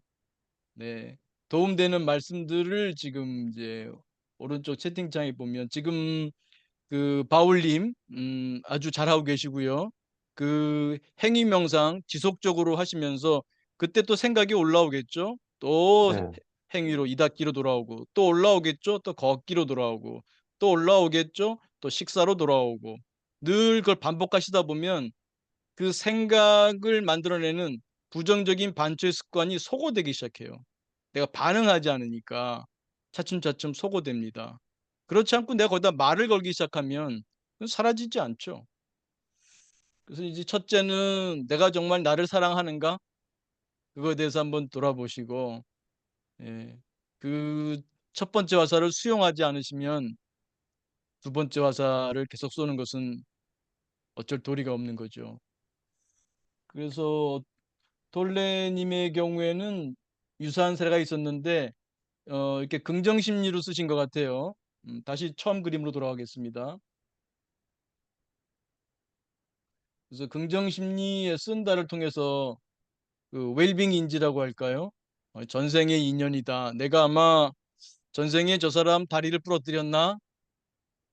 네, 도움되는 말씀들을 지금 이제 오른쪽 채팅창에 보면 지금 그 바울님 아주 잘하고 계시고요. 그 행위 명상 지속적으로 하시면서 그때 또 생각이 올라오겠죠. 또 네. 행위로 이닫기로 돌아오고 또 올라오겠죠. 또 걷기로 돌아오고 또 올라오겠죠. 또 식사로 돌아오고 늘 그걸 반복하시다 보면 그 생각을 만들어내는 부정적인 반초의 습관이 소거되기 시작해요. 내가 반응하지 않으니까 차츰차츰 소거됩니다. 그렇지 않고 내가 거기다 말을 걸기 시작하면 그건 사라지지 않죠. 그래서 이제 첫째는 내가 정말 나를 사랑하는가? 그거에 대해서 한번 돌아보시고, 예. 그 첫 번째 화살을 수용하지 않으시면 두 번째 화살을 계속 쏘는 것은 어쩔 도리가 없는 거죠. 그래서 돌레님의 경우에는 유사한 사례가 있었는데, 이렇게 긍정 심리로 쓰신 것 같아요. 다시 처음 그림으로 돌아가겠습니다. 그래서 긍정 심리의 쓴다를 통해서 그 웰빙 인지라고 할까요? 전생의 인연이다. 내가 아마 전생에 저 사람 다리를 부러뜨렸나?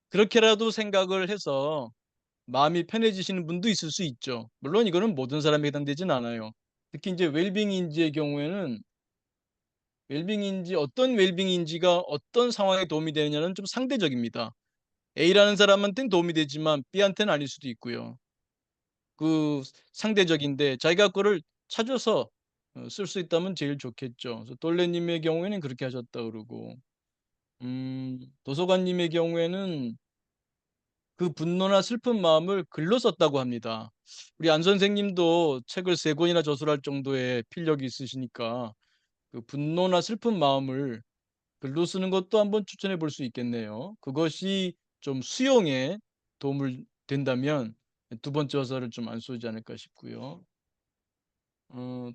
그렇게라도 생각을 해서 마음이 편해지시는 분도 있을 수 있죠. 물론 이거는 모든 사람에 해당되진 않아요. 특히 이제 웰빙 인지의 경우에는 웰빙 인지 어떤 웰빙 인지가 어떤 상황에 도움이 되느냐는 좀 상대적입니다. A라는 사람한테는 도움이 되지만 B한테는 아닐 수도 있고요. 그 상대적인데 자기가 그거를 찾아서 쓸 수 있다면 제일 좋겠죠. 그래서 돌레님의 경우에는 그렇게 하셨다 그러고 도서관님의 경우에는 그 분노나 슬픈 마음을 글로 썼다고 합니다. 우리 안 선생님도 책을 3권이나 저술할 정도의 필력이 있으시니까 그 분노나 슬픈 마음을 글로 쓰는 것도 한번 추천해 볼 수 있겠네요. 그것이 좀 수용에 도움을 된다면 두 번째 화살을 좀 안 쏘지 않을까 싶고요.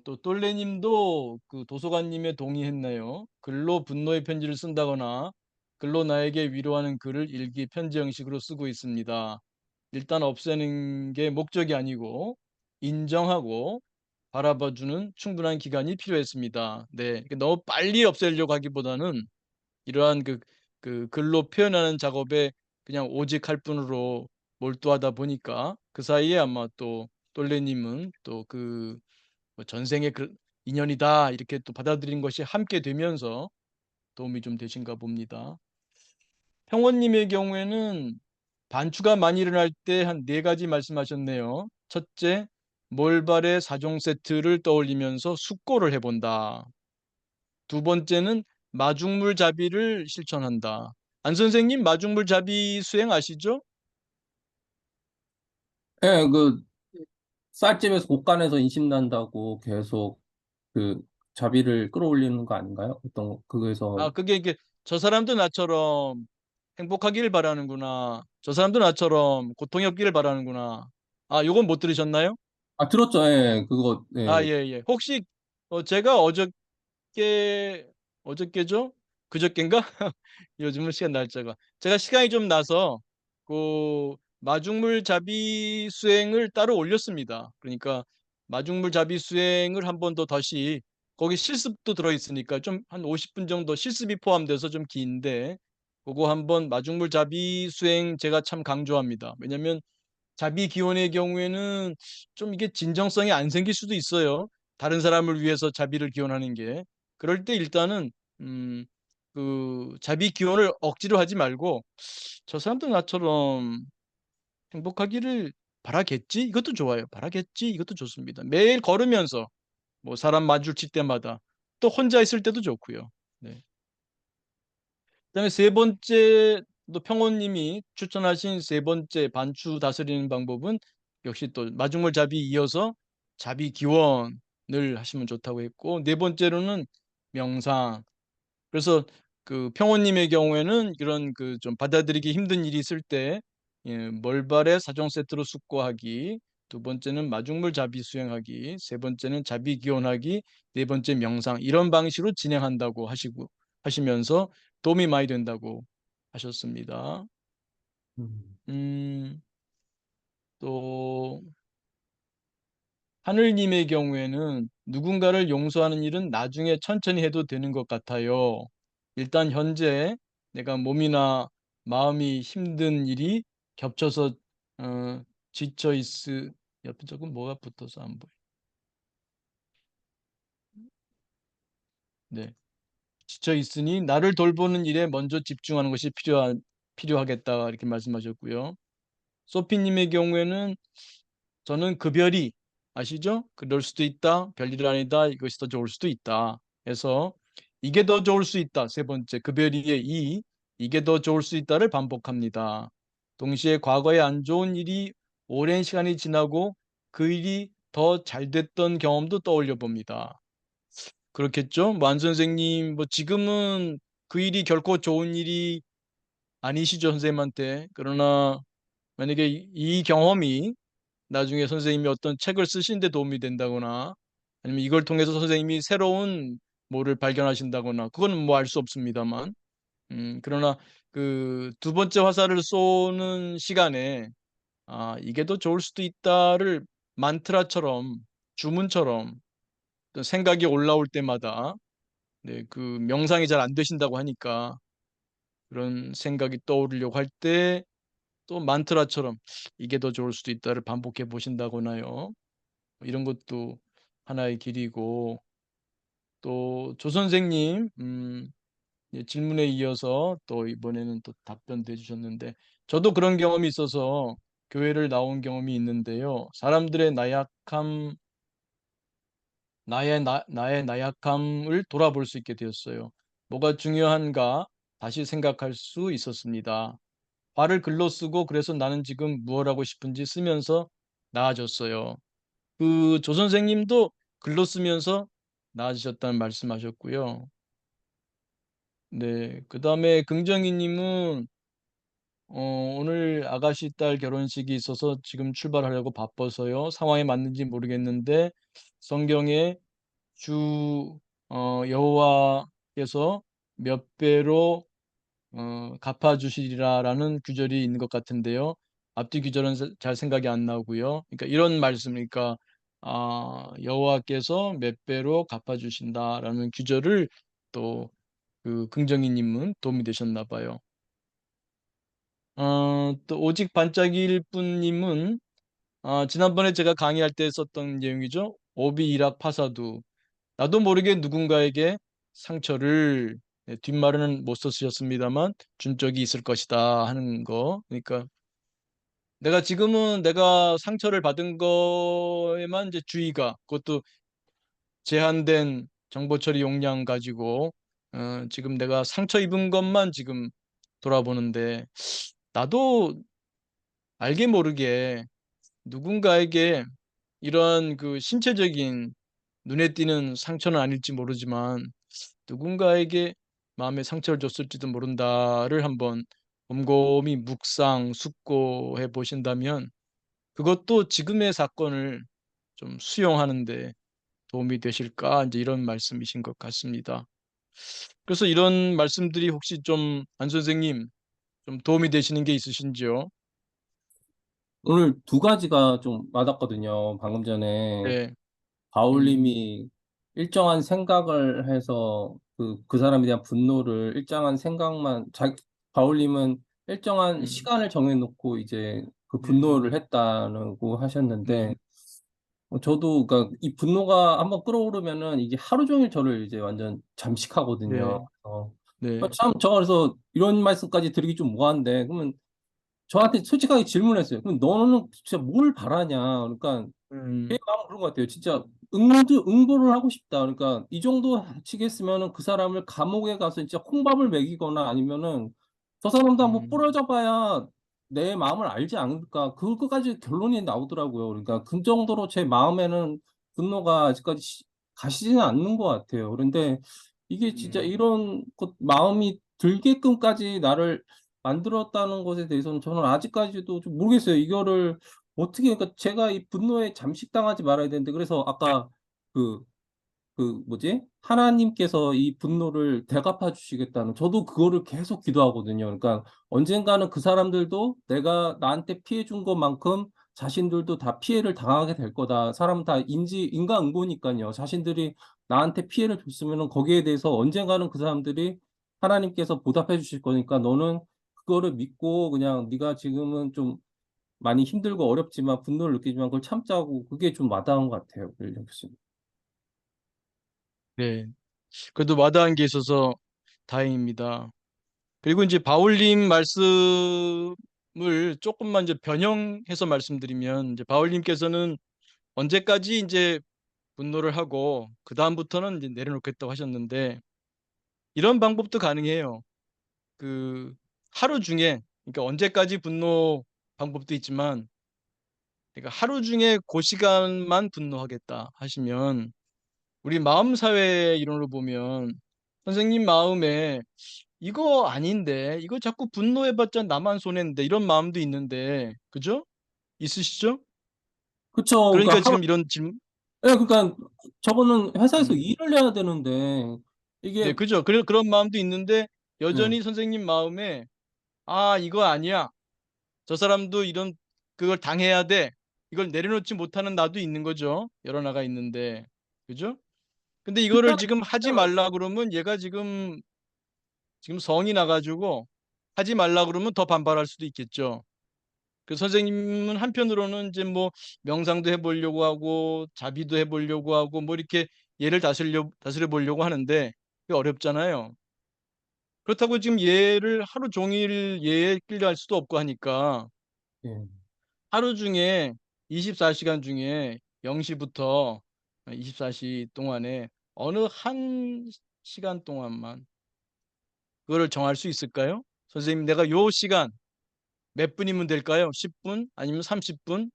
또 똘레님도 그 도서관님에 동의했나요? 글로 분노의 편지를 쓴다거나 글로 나에게 위로하는 글을 일기 편지 형식으로 쓰고 있습니다. 일단 없애는 게 목적이 아니고 인정하고 바라봐주는 충분한 기간이 필요했습니다. 네, 너무 빨리 없애려고 하기보다는 이러한 그 글로 표현하는 작업에 그냥 오직 할 뿐으로 몰두하다 보니까 그 사이에 아마 또 똘레님은 또그 뭐 전생의 그 인연이다 이렇게 또 받아들인 것이 함께 되면서 도움이 좀 되신가 봅니다. 평원님의 경우에는 반추가 많이 일어날 때 한 4가지 말씀하셨네요. 첫째, 몰발의 4종 세트를 떠올리면서 숙고를 해본다. 두 번째는 마중물잡이를 실천한다. 안 선생님 마중물잡이 수행 아시죠? 예, 그 쌀집에서 곳간에서 인심 난다고 계속 그 자비를 끌어올리는 거 아닌가요? 어떤 그거에서 아, 그게 이게 저 사람도 나처럼 행복하기를 바라는구나. 저 사람도 나처럼 고통이 없기를 바라는구나. 아, 요건 못 들으셨나요? 아 들었죠? 예, 그거 아, 예. 예, 예. 혹시 제가 어저께죠? 그저께인가? 요즘은 시간 날짜가. 제가 시간이 좀 나서 그 마중물 잡이 수행을 따로 올렸습니다. 그러니까 마중물 잡이 수행을 한 번 더 다시 거기 실습도 들어 있으니까 좀 한 50분 정도 실습이 포함돼서 좀 긴데 그거 한번 마중물 잡이 수행 제가 참 강조합니다. 왜냐면 자비 기원의 경우에는 좀 이게 진정성이 안 생길 수도 있어요. 다른 사람을 위해서 자비를 기원하는 게. 그럴 때 일단은 음, 그 자비 기원을 억지로 하지 말고 저 사람도 나처럼 행복하기를 바라겠지? 이것도 좋아요. 바라겠지? 이것도 좋습니다. 매일 걸으면서 뭐 사람 마주칠 때마다 또 혼자 있을 때도 좋고요. 네. 그다음에 세 번째 또 평호님이 추천하신 세 번째 반추 다스리는 방법은 역시 또 마중물 잡이 이어서 자비 기원을 하시면 좋다고 했고 네 번째로는 명상. 그래서 그 평호님의 경우에는 이런 그 좀 받아들이기 힘든 일이 있을 때 멀발에 사종 세트로 숙고하기, 두 번째는 마중물 자비 수행하기, 세 번째는 자비 기원하기, 네 번째 명상 이런 방식으로 진행한다고 하시면서 도움이 많이 된다고 하셨습니다. 음. 음, 또 하늘님의 경우에는 누군가를 용서하는 일은 나중에 천천히 해도 되는 것 같아요. 일단 현재 내가 몸이나 마음이 힘든 일이 겹쳐서 지쳐 옆에 조금 뭐가 붙어서 안 보여. 네. 지쳐 있으니 나를 돌보는 일에 먼저 집중하는 것이 필요하겠다 이렇게 말씀하셨고요. 소피님의 경우에는 저는 그 별이 아시죠? 그럴 수도 있다. 별일 아니다. 이것이 더 좋을 수도 있다. 해서 이게 더 좋을 수 있다. 세 번째 그 별이의 이게 더 좋을 수 있다를 반복합니다. 동시에 과거에 안 좋은 일이 오랜 시간이 지나고 그 일이 더 잘 됐던 경험도 떠올려 봅니다. 그렇겠죠? 뭐 안 선생님 뭐 지금은 그 일이 결코 좋은 일이 아니시죠, 선생님한테. 그러나 만약에 이 경험이 나중에 선생님이 어떤 책을 쓰시는데 도움이 된다거나 아니면 이걸 통해서 선생님이 새로운 뭐를 발견하신다거나 그거는 뭐 알 수 없습니다만 그러나 그 두 번째 화살을 쏘는 시간에 아 이게 더 좋을 수도 있다를 만트라처럼 주문처럼 또 생각이 올라올 때마다 네, 그 명상이 잘 안 되신다고 하니까 그런 생각이 떠오르려고 할 때 또 만트라처럼 이게 더 좋을 수도 있다를 반복해 보신다거나요. 이런 것도 하나의 길이고 또 조 선생님 질문에 이어서 또 이번에는 또 답변도 해주셨는데 저도 그런 경험이 있어서 교회를 나온 경험이 있는데요. 사람들의 나의 나약함을 돌아볼 수 있게 되었어요. 뭐가 중요한가 다시 생각할 수 있었습니다. 화를 글로 쓰고 그래서 나는 지금 무엇 하고 싶은지 쓰면서 나아졌어요. 그 조 선생님도 글로 쓰면서 나아지셨다는 말씀하셨고요. 네, 그다음에 긍정희님은 오늘 아가씨 딸 결혼식이 있어서 지금 출발하려고 바빠서요. 상황에 맞는지 모르겠는데 성경에 주 여호와께서 몇 배로 갚아주시리라라는 구절이 있는 것 같은데요. 앞뒤 구절은 잘 생각이 안 나고요. 그러니까 이런 말씀이니까 여호와께서 몇 배로 갚아주신다라는 구절을 또 그 긍정희님은 도움이 되셨나 봐요. 또 오직 반짝일 뿐님은 지난번에 제가 강의할 때 썼던 내용이죠. 오비이락 파사두. 나도 모르게 누군가에게 상처를 뒷말은 못 쓰셨습니다만 준 적이 있을 것이다 하는 거. 그러니까 내가 지금은 내가 상처를 받은 거에만 이제 주의가 그것도 제한된 정보 처리 용량 가지고 지금 내가 상처 입은 것만 지금 돌아보는데 나도 알게 모르게 누군가에게 이런 그 신체적인 눈에 띄는 상처는 아닐지 모르지만 누군가에게 마음의 상처를 줬을지도 모른다를 한번 곰곰이 묵상, 숙고해 보신다면 그것도 지금의 사건을 좀 수용하는 데 도움이 되실까? 이제 이런 말씀이신 것 같습니다. 그래서 이런 말씀들이 혹시 좀 안 선생님 좀 도움이 되시는 게 있으신지요? 오늘 두 가지가 좀 와닿거든요. 방금 전에 네. 음, 바울님이 일정한 생각을 해서 그 사람에 대한 분노를 일정한 생각만, 바울님은 일정한 음, 시간을 정해놓고 이제 그 네, 분노를 했다고 하셨는데, 네, 저도 그러니까 이 분노가 한번 끌어오르면은 이게 하루 종일 저를 이제 완전 잠식하거든요. 네, 네, 참, 저 그래서 이런 말씀까지 드리기 좀 뭐한데, 그러면 저한테 솔직하게 질문했어요. 그럼 너는 진짜 뭘 바라냐? 그러니까 제 음, 마음은 그런 것 같아요. 진짜 응보를 하고 싶다. 그러니까 이 정도 치겠으면은 그 사람을 감옥에 가서 진짜 콩밥을 먹이거나 아니면은 저 사람도 한번 음, 부러져 봐야 내 마음을 알지 않을까. 그거까지 결론이 나오더라고요. 그러니까 그 정도로 제 마음에는 분노가 아직까지 가시지는 않는 것 같아요. 그런데 이게 진짜 음, 이런 마음이 들게끔까지 나를 만들었다는 것에 대해서는 저는 아직까지도 좀 모르겠어요. 이거를 어떻게, 그러니까 제가 이 분노에 잠식당하지 말아야 되는데, 그래서 아까 그 뭐지? 하나님께서 이 분노를 대갚아 주시겠다는, 저도 그거를 계속 기도하거든요. 그러니까 언젠가는 그 사람들도 내가 나한테 피해 준 것만큼 자신들도 다 피해를 당하게 될 거다. 사람은 다 인과응보니까요. 자신들이 나한테 피해를 줬으면은 거기에 대해서 언젠가는 그 사람들이 하나님께서 보답해 주실 거니까 너는 그거를 믿고 그냥 네가 지금은 좀 많이 힘들고 어렵지만 분노를 느끼지만 그걸 참자고, 그게 좀 마다한 것 같아요. 윌리엄 교수님. 네. 그래도 와닿은 게 있어서 다행입니다. 그리고 이제 바울님 말씀을 조금만 이제 변형해서 말씀드리면 이제 바울님께서는 언제까지 이제 분노를 하고 그 다음부터는 이제 내려놓겠다고 하셨는데 이런 방법도 가능해요. 그 하루 중에 그러니까 언제까지 분노 방법도 있지만 그러니까 하루 중에 그 시간만 분노하겠다 하시면 우리 마음 사회 이론으로 보면 선생님 마음에 이거 아닌데 이거 자꾸 분노해봤자 나만 손해인데 이런 마음도 있는데 그죠? 있으시죠? 그쵸. 그러니까 그러니까 지금 이런 질문 예, 그러니까 저거는 회사에서 음, 일을 해야 되는데 네 이게. 그죠? 그런 마음도 있는데 예. 여전히 선생님 마음에 아 이거 아니야 저 사람도 이런 그걸 당해야 돼 이걸 내려놓지 못하는 나도 있는 거죠 여러 나가 있는데 그죠? 근데 이거를 그렇다는 지금 하지 거예요. 말라 그러면 얘가 지금 성이 나가지고 하지 말라 그러면 더 반발할 수도 있겠죠. 그 선생님은 한편으로는 이제 뭐 명상도 해보려고 하고 자비도 해보려고 하고 뭐 이렇게 얘를 다스려 보려고 하는데 그게 어렵잖아요. 그렇다고 지금 얘를 하루 종일 얘에 끌려할 수도 없고 하니까 예. 하루 중에 24시간 중에 0시부터 24시 동안에 어느 한 시간 동안만 그거를 정할 수 있을까요? 선생님, 내가 요 시간 몇 분이면 될까요? 10분? 아니면 30분?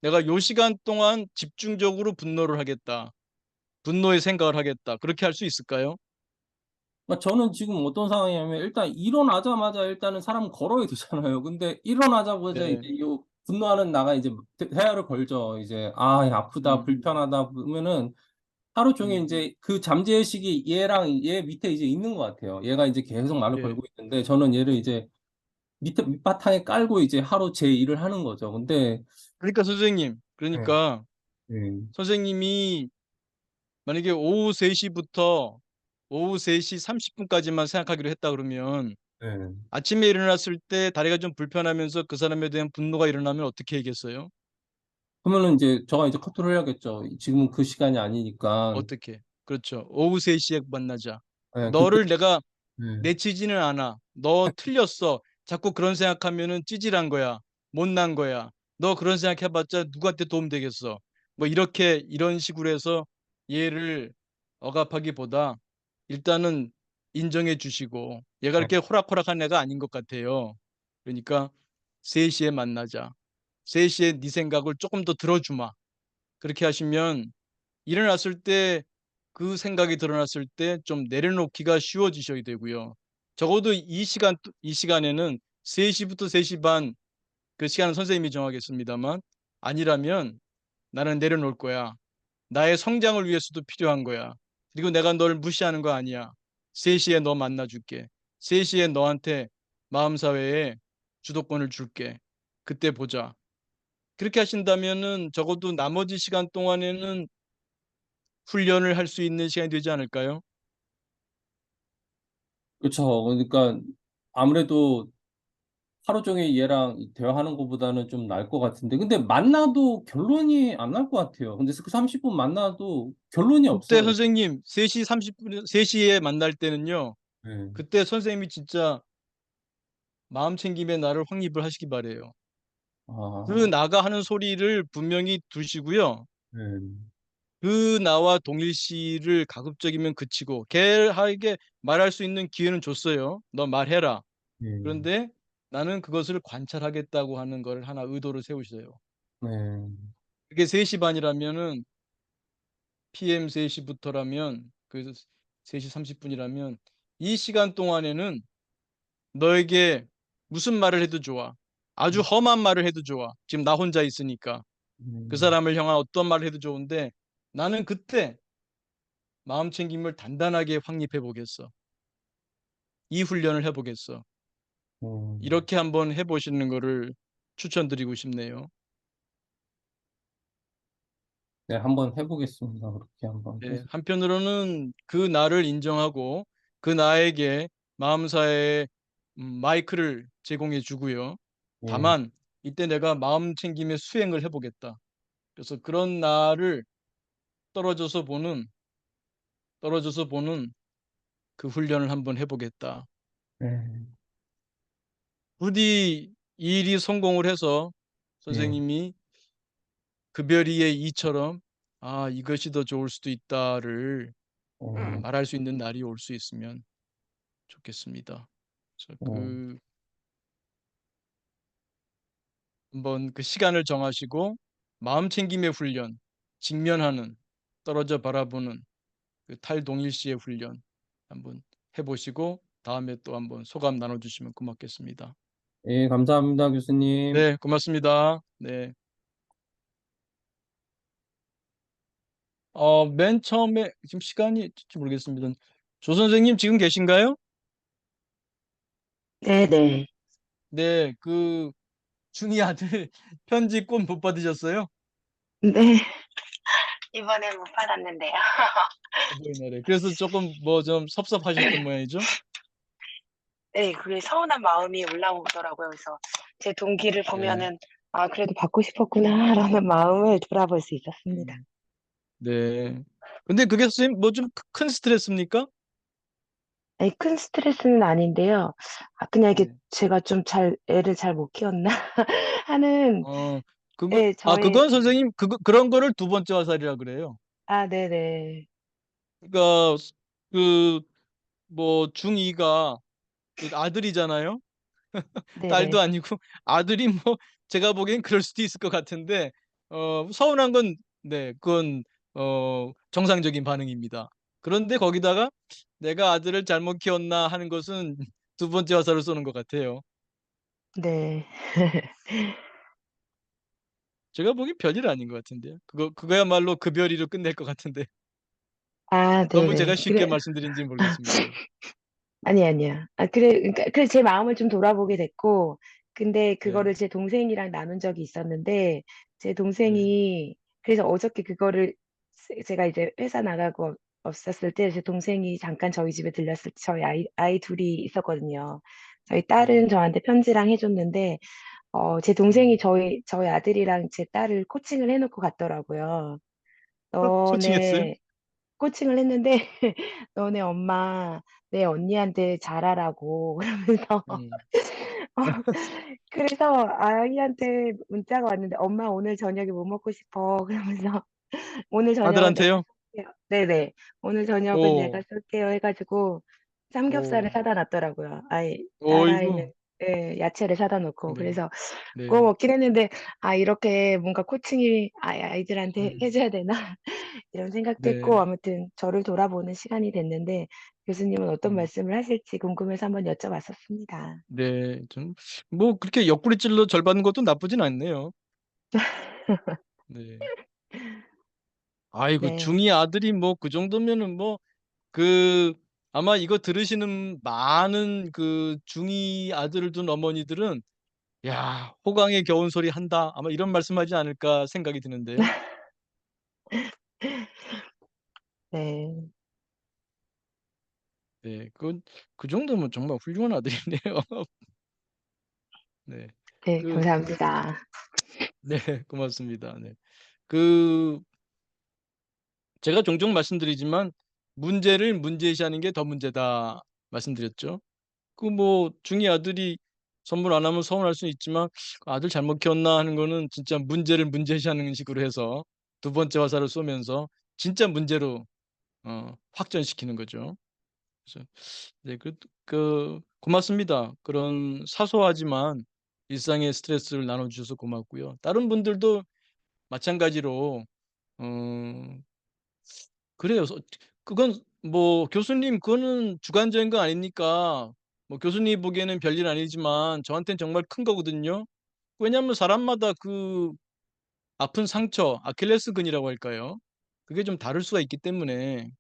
내가 요 시간 동안 집중적으로 분노를 하겠다. 분노의 생각을 하겠다. 그렇게 할 수 있을까요? 그러니까 저는 지금 어떤 상황이냐면 일단 일어나자마자 일단은 사람은 걸어야 되잖아요. 근데 일어나자마자 네. 이제 요 분노하는 나가 이제 대화를 걸죠. 이제 야, 아프다, 음, 불편하다 보면은 하루 종일 음, 이제 그 잠재의식이 얘랑 얘 밑에 이제 있는 것 같아요. 얘가 이제 계속 말을 네. 걸고 있는데 저는 얘를 이제 밑바탕에 깔고 이제 하루 제 일을 하는 거죠. 근데. 그러니까 선생님, 네. 그러니까 네. 선생님이 만약에 오후 3시부터 오후 3시 30분까지만 생각하기로 했다 그러면 네. 아침에 일어났을 때 다리가 좀 불편하면서 그 사람에 대한 분노가 일어나면 어떻게 하겠어요? 그러면은 이제 저가 이제 커트를 해야겠죠. 지금은 그 시간이 아니니까. 어떻게? 그렇죠. 오후 3시에 만나자. 네, 그때. 너를 내가 네. 내치지는 않아. 너 틀렸어. 자꾸 그런 생각하면은 찌질한 거야. 못난 거야. 너 그런 생각해봤자 누구한테 도움 되겠어. 뭐 이렇게 이런 식으로 해서 얘를 억압하기보다 일단은 인정해 주시고 얘가 이렇게 호락호락한 애가 아닌 것 같아요. 그러니까 3시에 만나자. 3시에 네 생각을 조금 더 들어주마. 그렇게 하시면 일어났을 때 그 생각이 드러났을 때 좀 내려놓기가 쉬워지셔야 되고요. 적어도 이 시간에는 3시부터 3시 반 그 시간은 선생님이 정하겠습니다만 아니라면 나는 내려놓을 거야. 나의 성장을 위해서도 필요한 거야. 그리고 내가 널 무시하는 거 아니야. 3시에 너 만나줄게. 3시에 너한테 마음사회에 주도권을 줄게. 그때 보자. 그렇게 하신다면은 적어도 나머지 시간 동안에는 훈련을 할 수 있는 시간이 되지 않을까요? 그쵸. 그러니까 아무래도 하루 종일 얘랑 대화하는 것보다는 좀 나을 것 같은데. 근데 만나도 결론이 안 날 것 같아요. 근데 그 30분 만나도 결론이 그때 없어요. 선생님 3시 30분, 3시에 만날 때는요. 네. 그때 선생님이 진짜 마음 챙김에 나를 확립을 하시기 바래요. 그 아, 나가 하는 소리를 분명히 두시고요. 네. 그 나와 동일시를 가급적이면 그치고 걔에게 말할 수 있는 기회는 줬어요. 너 말해라. 네. 그런데 나는 그것을 관찰하겠다고 하는 걸 하나 의도를 세우셔요. 네. 그게 3시 반이라면은 PM 3시부터라면 그 3시 30분이라면 이 시간 동안에는 너에게 무슨 말을 해도 좋아. 아주 험한 말을 해도 좋아. 지금 나 혼자 있으니까. 그 사람을 향한 어떤 말을 해도 좋은데 나는 그때 마음 챙김을 단단하게 확립해 보겠어. 이 훈련을 해 보겠어. 음, 이렇게 한번 해 보시는 거를 추천드리고 싶네요. 네, 한번 해보겠습니다. 그렇게 한번 네, 해서. 한편으로는 그 나를 인정하고 그 나에게 마음사의 마이크를 제공해 주고요. 예, 다만 이때 내가 마음 챙김의 수행을 해 보겠다. 그래서 그런 나를 떨어져서 보는 떨어져서 보는 그 훈련을 한번 해 보겠다. 예, 부디 이 일이 성공을 해서 예, 선생님이 급여리의 이처럼 아, 이것이 더 좋을 수도 있다를 어, 말할 수 있는 날이 올 수 있으면 좋겠습니다. 그래서 어, 한번 그 시간을 정하시고 마음 챙김의 훈련, 직면하는 떨어져 바라보는 그 탈동일시의 훈련 한번 해보시고 다음에 또 한번 소감 나눠주시면 고맙겠습니다. 예, 감사합니다, 교수님. 네, 고맙습니다. 네. 맨 처음에 지금 시간이 모르겠습니다. 조 선생님 지금 계신가요? 네네. 네, 그 중이 아들 편지 꼭 못 받으셨어요? 네. 이번에 못 받았는데요. 어버이날에. 그래서 조금 뭐 좀 섭섭하셨던 모양이죠? 네, 그게 서운한 마음이 올라오더라고요. 그래서 제 동기를 네. 보면은 '아 그래도 받고 싶었구나.'라는 마음을 돌아볼 수 있었습니다. 음, 네. 근데 그게 선생님 뭐 좀 큰 스트레스입니까? 아니 큰 스트레스는 아닌데요. 그냥 이게 네. 제가 좀 잘 애를 잘 못 키웠나 하는 어, 저의 그건 선생님, 그런 거를 두 번째 화살이라 그래요. 네네. 그러니까, 그, 뭐, 중2가 그 아들이잖아요? 딸도 네네. 아니고, 아들이 뭐, 제가 보기엔 그럴 수도 있을 것 같은데, 서운한 건, 네, 그건, 정상적인 반응입니다. 그런데 거기다가 내가 아들을 잘못 키웠나 하는 것은 두 번째 화살을 쏘는 것 같아요. 네. 제가 보기엔 별일 아닌 것 같은데요. 그거야말로 급여리로 끝낼 것 같은데. 너무 제가 네네. 쉽게 말씀드린지 모르겠습니다. 아니야. 그래서 제 마음을 좀 돌아보게 됐고, 근데 네, 그거를 제 동생이랑 나눈 적이 있었는데, 제 네, 동생이, 그래서 어저께 그거를, 제가 이제 회사 나가고 없었을 때, 제 동생이 잠깐 저희 집에 들렸을 때, 저희 아이 둘이 있었거든요. 저희 딸은 네, 저한테 편지랑 해줬는데, 제 네. 동생이 저희 아들이랑 제 딸을 코칭을 해놓고 갔더라고요. 코칭했어요? 너네 코칭을 했는데 "너네 엄마 내 언니한테 잘하라고." 그러면서 음. 어 그래서 아이한테 문자가 왔는데 "엄마 오늘 저녁에 뭐 먹고 싶어?" 그러면서 "오늘 저녁은 내가 아들한테요? 쏠게요." 네네. "오늘 저녁은 내가 오, 쏠게요." 해 가지고 삼겹살을 오, 사다 놨더라고요. 어이구, 딸아이는 예, 야채를 사다 놓고 네, 그래서 구워 네, 먹긴 했는데 이렇게 뭔가 코칭이 아이들한테 음, 해줘야 되나 이런 생각도 했고 네, 아무튼 저를 돌아보는 시간이 됐는데 교수님은 어떤 음, 말씀을 하실지 궁금해서 한번 여쭤봤었습니다. 네, 좀 뭐 그렇게 옆구리 찔러 절 받는 것도 나쁘진 않네요. 네. 아이고, 네. 중이 아들이 뭐 그 정도면은 뭐 그 아마 이거 들으시는 많은 그 중이 아들을 둔 어머니들은 야, 호강에 겨운 소리 한다. 아마 이런 말씀하지 않을까 생각이 드는데요. 네. 네, 그 정도면 정말 훌륭한 아들이네요. 네, 네, 그, 감사합니다. 네, 고맙습니다. 네, 그 제가 종종 말씀드리지만 문제를 문제시하는 게 더 문제다 말씀드렸죠. 그 뭐 중이 아들이 선물 안 하면 서운할 수는 있지만 아들 잘못 키웠나 하는 거는 진짜 문제를 문제시하는 식으로 해서 두 번째 화살을 쏘면서 진짜 문제로 확전시키는 거죠. 그래서 네, 고맙습니다. 그런 사소하지만 일상의 스트레스를 나눠주셔서 고맙고요. 다른 분들도 마찬가지로 어, 그래요. 그건 뭐 교수님 그거는 주관적인 거 아닙니까? 뭐 교수님 보기에는 별일 아니지만 저한테는 정말 큰 거거든요. 왜냐하면 사람마다 그 아픈 상처, 아킬레스건이라고 할까요? 그게 좀 다를 수가 있기 때문에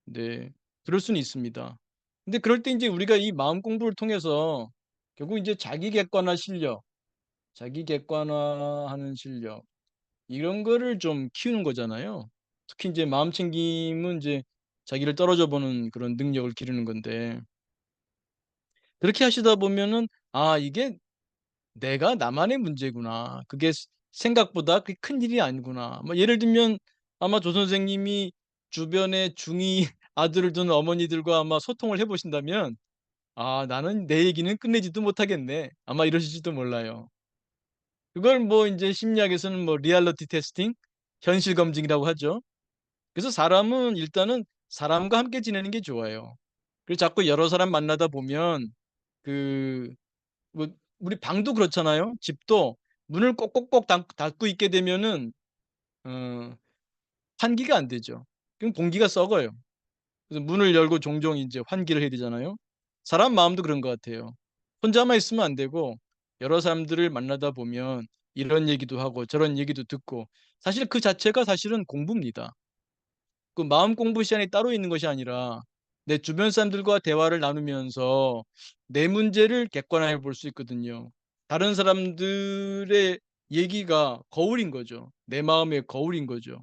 네, 그럴 수는 있습니다. 근데 그럴 때 이제 우리가 이 마음 공부를 통해서 결국 이제 자기 객관화 실력, 자기 객관화하는 실력 이런 거를 좀 키우는 거잖아요. 특히 이제 마음 챙김은 이제 자기를 떨어져 보는 그런 능력을 기르는 건데 그렇게 하시다 보면은 이게 내가 나만의 문제구나. 그게 생각보다 그게 큰 일이 아니구나. 뭐 예를 들면 아마 조 선생님이 주변에 중이 아들을 둔 어머니들과 아마 소통을 해보신다면 나는 내 얘기는 끝내지도 못하겠네. 아마 이러실지도 몰라요. 그걸 뭐 이제 심리학에서는 뭐 리얼리티 테스팅, 현실 검증이라고 하죠. 그래서 사람은 일단은 사람과 함께 지내는 게 좋아요. 그리고 자꾸 여러 사람 만나다 보면 그 뭐 우리 방도 그렇잖아요. 집도 문을 꼭꼭꼭 닫고 있게 되면은 어, 환기가 안 되죠. 그럼 공기가 썩어요. 그래서 문을 열고 종종 이제 환기를 해야 되잖아요. 사람 마음도 그런 것 같아요. 혼자만 있으면 안 되고 여러 사람들을 만나다 보면 이런 얘기도 하고 저런 얘기도 듣고 사실 그 자체가 사실은 공부입니다. 그 마음 공부 시간이 따로 있는 것이 아니라 내 주변 사람들과 대화를 나누면서 내 문제를 객관화해 볼 수 있거든요. 다른 사람들의 얘기가 거울인 거죠. 내 마음의 거울인 거죠.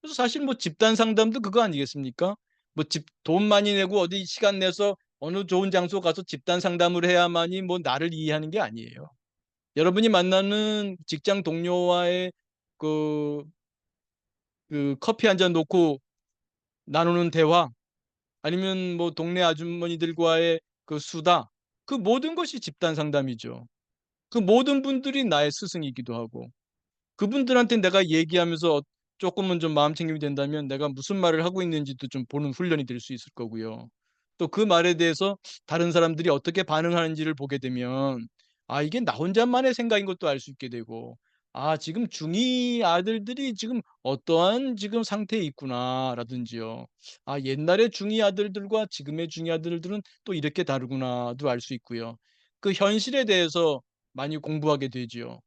그래서 사실 뭐 집단 상담도 그거 아니겠습니까? 뭐 돈 많이 내고 어디 시간 내서 어느 좋은 장소 가서 집단 상담을 해야만이 뭐 나를 이해하는 게 아니에요. 여러분이 만나는 직장 동료와의 그, 그 커피 한 잔 놓고 나누는 대화 아니면 뭐 동네 아주머니들과의 그 수다 그 모든 것이 집단 상담이죠. 그 모든 분들이 나의 스승이기도 하고 그분들한테 내가 얘기하면서 조금은 좀 마음 챙김이 된다면 내가 무슨 말을 하고 있는지도 좀 보는 훈련이 될 수 있을 거고요. 또 그 말에 대해서 다른 사람들이 어떻게 반응하는지를 보게 되면 이게 나 혼자만의 생각인 것도 알 수 있게 되고 지금 중2 아들들이 지금 어떠한 지금 상태에 있구나라든지요. 옛날의 중2 아들들과 지금의 중2 아들들은 또 이렇게 다르구나도 알 수 있고요. 그 현실에 대해서 많이 공부하게 되지요.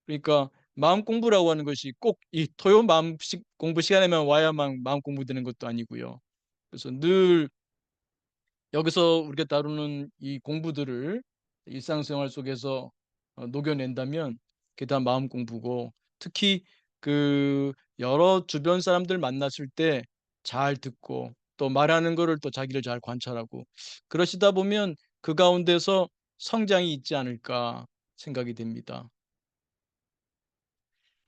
그러니까 마음 공부라고 하는 것이 꼭 이 토요 마음 공부 시간에만 와야만 마음 공부되는 것도 아니고요. 그래서 늘 여기서 우리가 다루는 이 공부들을 일상생활 속에서 녹여낸다면 그게 다 마음 공부고 특히 그 여러 주변 사람들 만났을 때 잘 듣고 또 말하는 거를 또 자기를 잘 관찰하고 그러시다 보면 그 가운데서 성장이 있지 않을까 생각이 됩니다.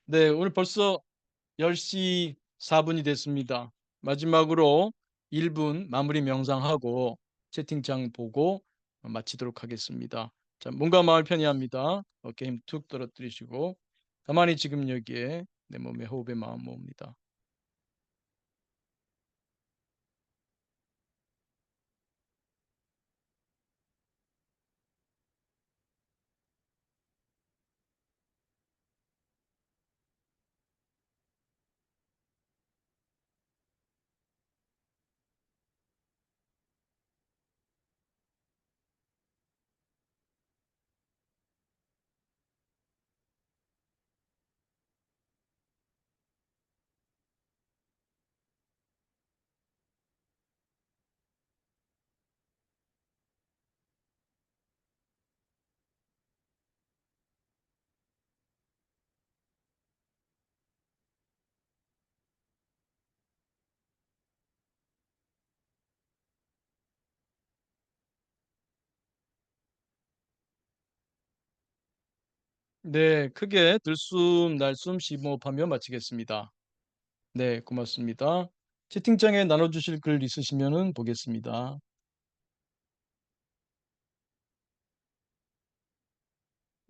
네, 오늘 벌써 10시 4분이 됐습니다. 마지막으로 1분 마무리 명상하고 채팅창 보고 마치도록 하겠습니다. 자, 몸과 마음을 편히합니다. 어깨 힘 툭 떨어뜨리시고 가만히 지금 여기에 내 몸에 호흡에 마음 모읍니다. 네, 크게 들숨, 날숨, 심호흡하며 마치겠습니다. 네, 고맙습니다. 채팅창에 나눠주실 글 있으시면은 보겠습니다.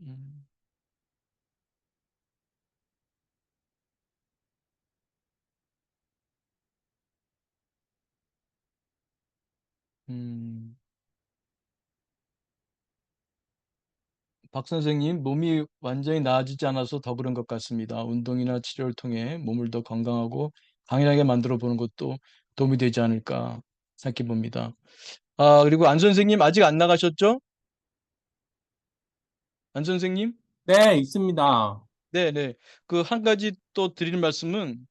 음, 음. 박 선생님, 몸이 완전히 나아지지 않아서 더 그런 것 같습니다. 운동이나 치료를 통해 몸을 더 건강하고 강인하게 만들어 보는 것도 도움이 되지 않을까 생각해 봅니다. 아, 그리고 안 선생님 아직 안 나가셨죠? 안 선생님? 네, 있습니다. 네, 네. 그 한 가지 또 드리는 말씀은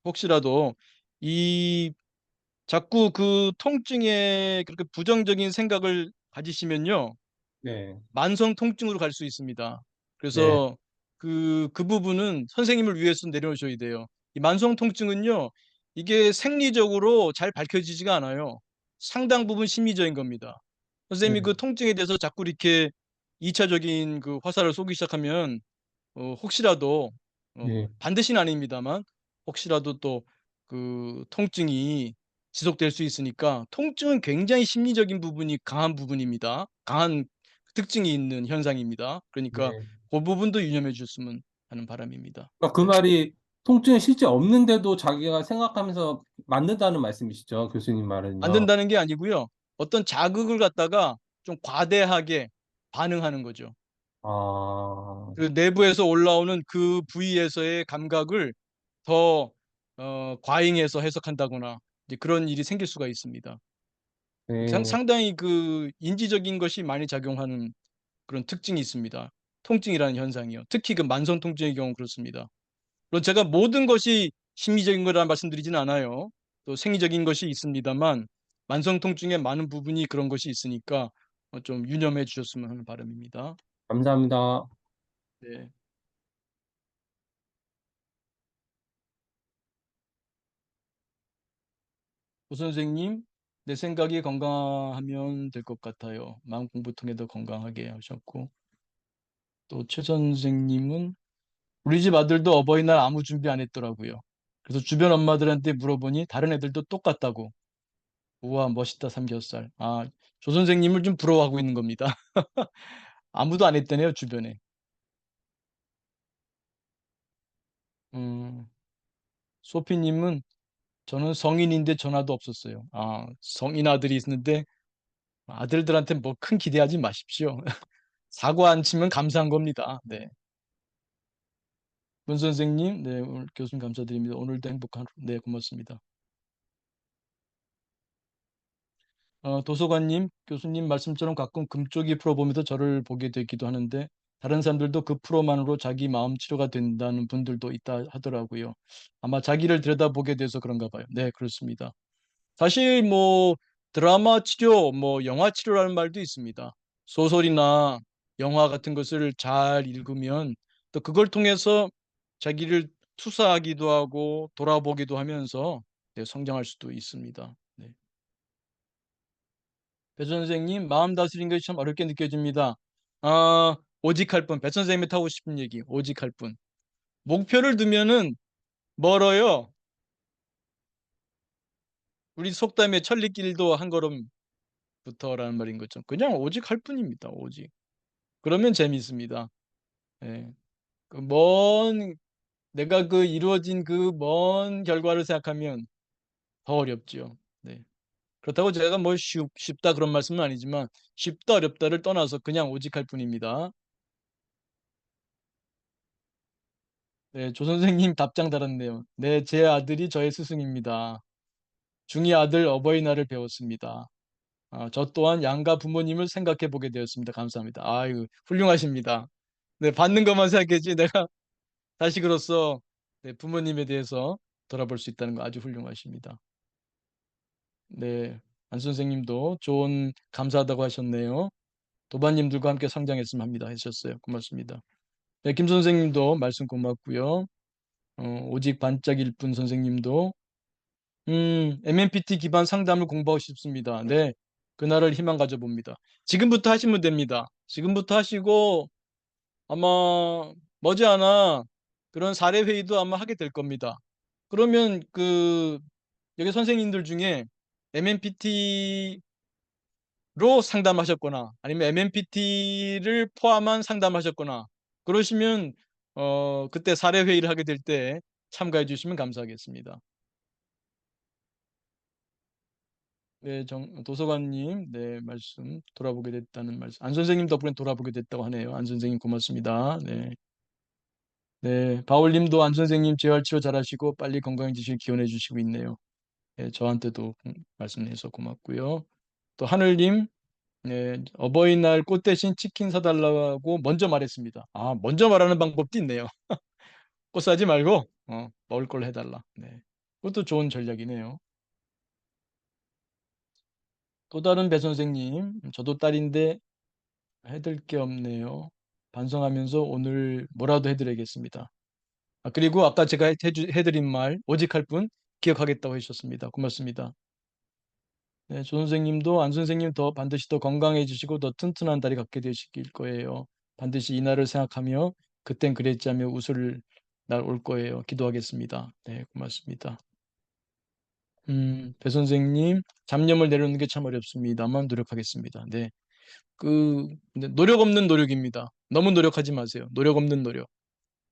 혹시라도 이 자꾸 그 통증에 그렇게 부정적인 생각을 가지시면요. 네, 만성 통증으로 갈 수 있습니다. 네, 그래서 그 부분은 선생님을 위해서 내려오셔야 돼요. 이 만성 통증은요, 이게 생리적으로 잘 밝혀지지가 않아요. 상당 부분 심리적인 겁니다. 선생님이 네, 그 통증에 대해서 자꾸 이렇게 2차적인 그 화살을 쏘기 시작하면 혹시라도 네, 반드시는 아닙니다만 혹시라도 또 그 통증이 지속될 수 있으니까 통증은 굉장히 심리적인 부분이 강한 부분입니다. 강한 특징이 있는 현상입니다. 그러니까 네. 그 부분도 유념해 주셨으면 하는 바람입니다. 그러니까 그 말이 통증이 실제 없는데도 자기가 생각하면서 만든다는 말씀이시죠, 교수님 말은요. 만든다는 게 아니고요. 어떤 자극을 갖다가 좀 과대하게 반응하는 거죠. 아, 그 내부에서 올라오는 그 부위에서의 감각을 더 과잉해서 해석한다거나 이제 그런 일이 생길 수가 있습니다. 네, 상당히 그 인지적인 것이 많이 작용하는 그런 특징이 있습니다. 통증이라는 현상이요. 특히 그 만성 통증의 경우 그렇습니다. 물론 제가 모든 것이 심리적인 거라 말씀드리지는 않아요. 또 생리적인 것이 있습니다만 만성 통증의 많은 부분이 그런 것이 있으니까 좀 유념해 주셨으면 하는 바람입니다. 감사합니다. 네. 오 선생님, 내 생각이 건강하면 될 것 같아요. 마음 공부 통해 더 건강하게 하셨고, 또 최 선생님은 우리 집 아들도 어버이날 아무 준비 안 했더라고요. 그래서 주변 엄마들한테 물어보니 다른 애들도 똑같다고. 우와, 멋있다, 삼겹살. 아, 조 선생님을 좀 부러워하고 있는 겁니다. 아무도 안 했다네요, 주변에. 음, 소피님은 저는 성인인데 전화도 없었어요. 아, 성인 아들이 있는데 아들들한테 뭐 큰 기대하지 마십시오. 사고 안 치면 감사한 겁니다. 네. 문 선생님, 네, 오늘 교수님 감사드립니다. 오늘도 행복한 하루. 네, 고맙습니다. 도서관님, 교수님 말씀처럼 가끔 금쪽이 프로 보면서 저를 보게 되기도 하는데 다른 사람들도 그 프로만으로 자기 마음 치료가 된다는 분들도 있다 하더라고요. 아마 자기를 들여다보게 돼서 그런가 봐요. 네, 그렇습니다. 사실 뭐 드라마 치료, 뭐 영화 치료라는 말도 있습니다. 소설이나 영화 같은 것을 잘 읽으면 또 그걸 통해서 자기를 투사하기도 하고 돌아보기도 하면서 네, 성장할 수도 있습니다. 네. 배 선생님, 마음 다스리는 것이 참 어렵게 느껴집니다. 오직 할 뿐. 배 선생님이 하고 싶은 얘기, 오직 할 뿐. 목표를 두면은 멀어요. 우리 속담에 천리길도 한 걸음부터라는 말인 것처럼 그냥 오직 할 뿐입니다. 오직. 그러면 재미있습니다. 예. 내가 그 이루어진 그 먼 결과를 생각하면 더 어렵죠. 네. 그렇다고 제가 뭐 쉽다 그런 말씀은 아니지만 쉽다 어렵다를 떠나서 그냥 오직 할 뿐입니다. 네, 조 선생님 답장 달았네요. 네, 제 아들이 저의 스승입니다. 중2 아들 어버이날을 배웠습니다. 저 또한 양가 부모님을 생각해 보게 되었습니다. 감사합니다. 아유, 훌륭하십니다. 네, 받는 것만 생각했지 내가 자식으로서 네, 부모님에 대해서 돌아볼 수 있다는 거 아주 훌륭하십니다. 네, 안 선생님도 좋은 감사하다고 하셨네요. 도반님들과 함께 성장했으면 합니다. 하셨어요. 고맙습니다. 네, 김 선생님도 말씀 고맙고요. 오직 반짝일 뿐 선생님도 MMPT 기반 상담을 공부하고 싶습니다. 네, 그날을 희망 가져봅니다. 지금부터 하시면 됩니다. 지금부터 하시고 아마 머지않아 그런 사례 회의도 아마 하게 될 겁니다. 그러면 그 여기 선생님들 중에 MMPT로 상담하셨거나 아니면 MMPT를 포함한 상담하셨거나 그러시면 그때 사례 회의를 하게 될 때 참가해 주시면 감사하겠습니다. 네, 도서관님, 네, 말씀 돌아보게 됐다는 말씀. 안 선생님 덕분에 돌아보게 됐다고 하네요. 안 선생님 고맙습니다. 네. 네, 바울님도 안 선생님 재활치료 잘하시고 빨리 건강해지실 기원해 주시고 있네요. 네, 저한테도 말씀해서 고맙고요. 또 하늘님, 네, 어버이날 꽃 대신 치킨 사달라고 먼저 말했습니다. 아, 먼저 말하는 방법도 있네요. 꽃 사지 말고 먹을 걸 해달라. 네, 그것도 좋은 전략이네요. 또 다른 배 선생님, 저도 딸인데 해드릴 게 없네요. 반성하면서 오늘 뭐라도 해드리겠습니다. 아, 그리고 아까 제가 해드린 말, 오직 할 뿐 기억하겠다고 하셨습니다. 고맙습니다. 네, 조 선생님도 안 선생님 반드시 더 건강해지시고 더 튼튼한 다리 갖게 되실 거예요. 반드시 이 날을 생각하며 그땐 그랬지 하며 웃을 날 올 거예요. 기도하겠습니다. 네, 고맙습니다. 배 선생님, 잡념을 내려놓는 게 참 어렵습니다만 노력하겠습니다. 네, 근데 노력 없는 노력입니다. 너무 노력하지 마세요. 노력 없는 노력.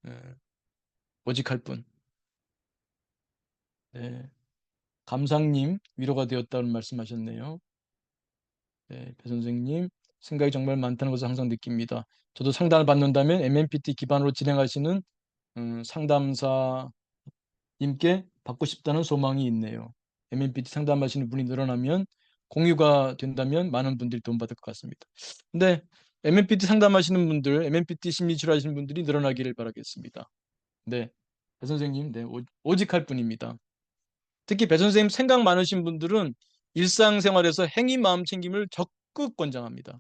네, 오직 할 뿐. 네, 감상님 위로가 되었다는 말씀하셨네요. 네, 배 선생님 생각이 정말 많다는 것을 항상 느낍니다. 저도 상담을 받는다면 MMPT 기반으로 진행하시는 상담사님께 받고 싶다는 소망이 있네요. MMPT 상담하시는 분이 늘어나면 공유가 된다면 많은 분들이 도움받을 것 같습니다. 근데 MMPT 상담하시는 분들, MMPT 심리치료 하시는 분들이 늘어나기를 바라겠습니다. 네, 배 선생님, 네, 오직 할 뿐입니다. 특히 배 선생님 생각 많으신 분들은 일상생활에서 행위 마음 챙김을 적극 권장합니다.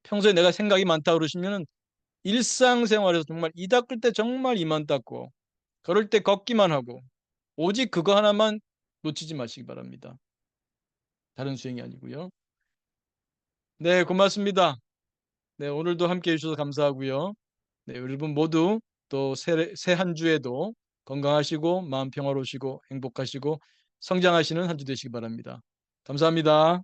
평소에 내가 생각이 많다 그러시면 일상생활에서 정말 이 닦을 때 정말 이만 닦고 걸을 때 걷기만 하고 오직 그거 하나만 놓치지 마시기 바랍니다. 다른 수행이 아니고요. 네, 고맙습니다. 네, 오늘도 함께 해주셔서 감사하고요. 네, 여러분 모두 또 새 한 주에도 건강하시고 마음 평화로우시고 행복하시고 성장하시는 한 주 되시기 바랍니다. 감사합니다.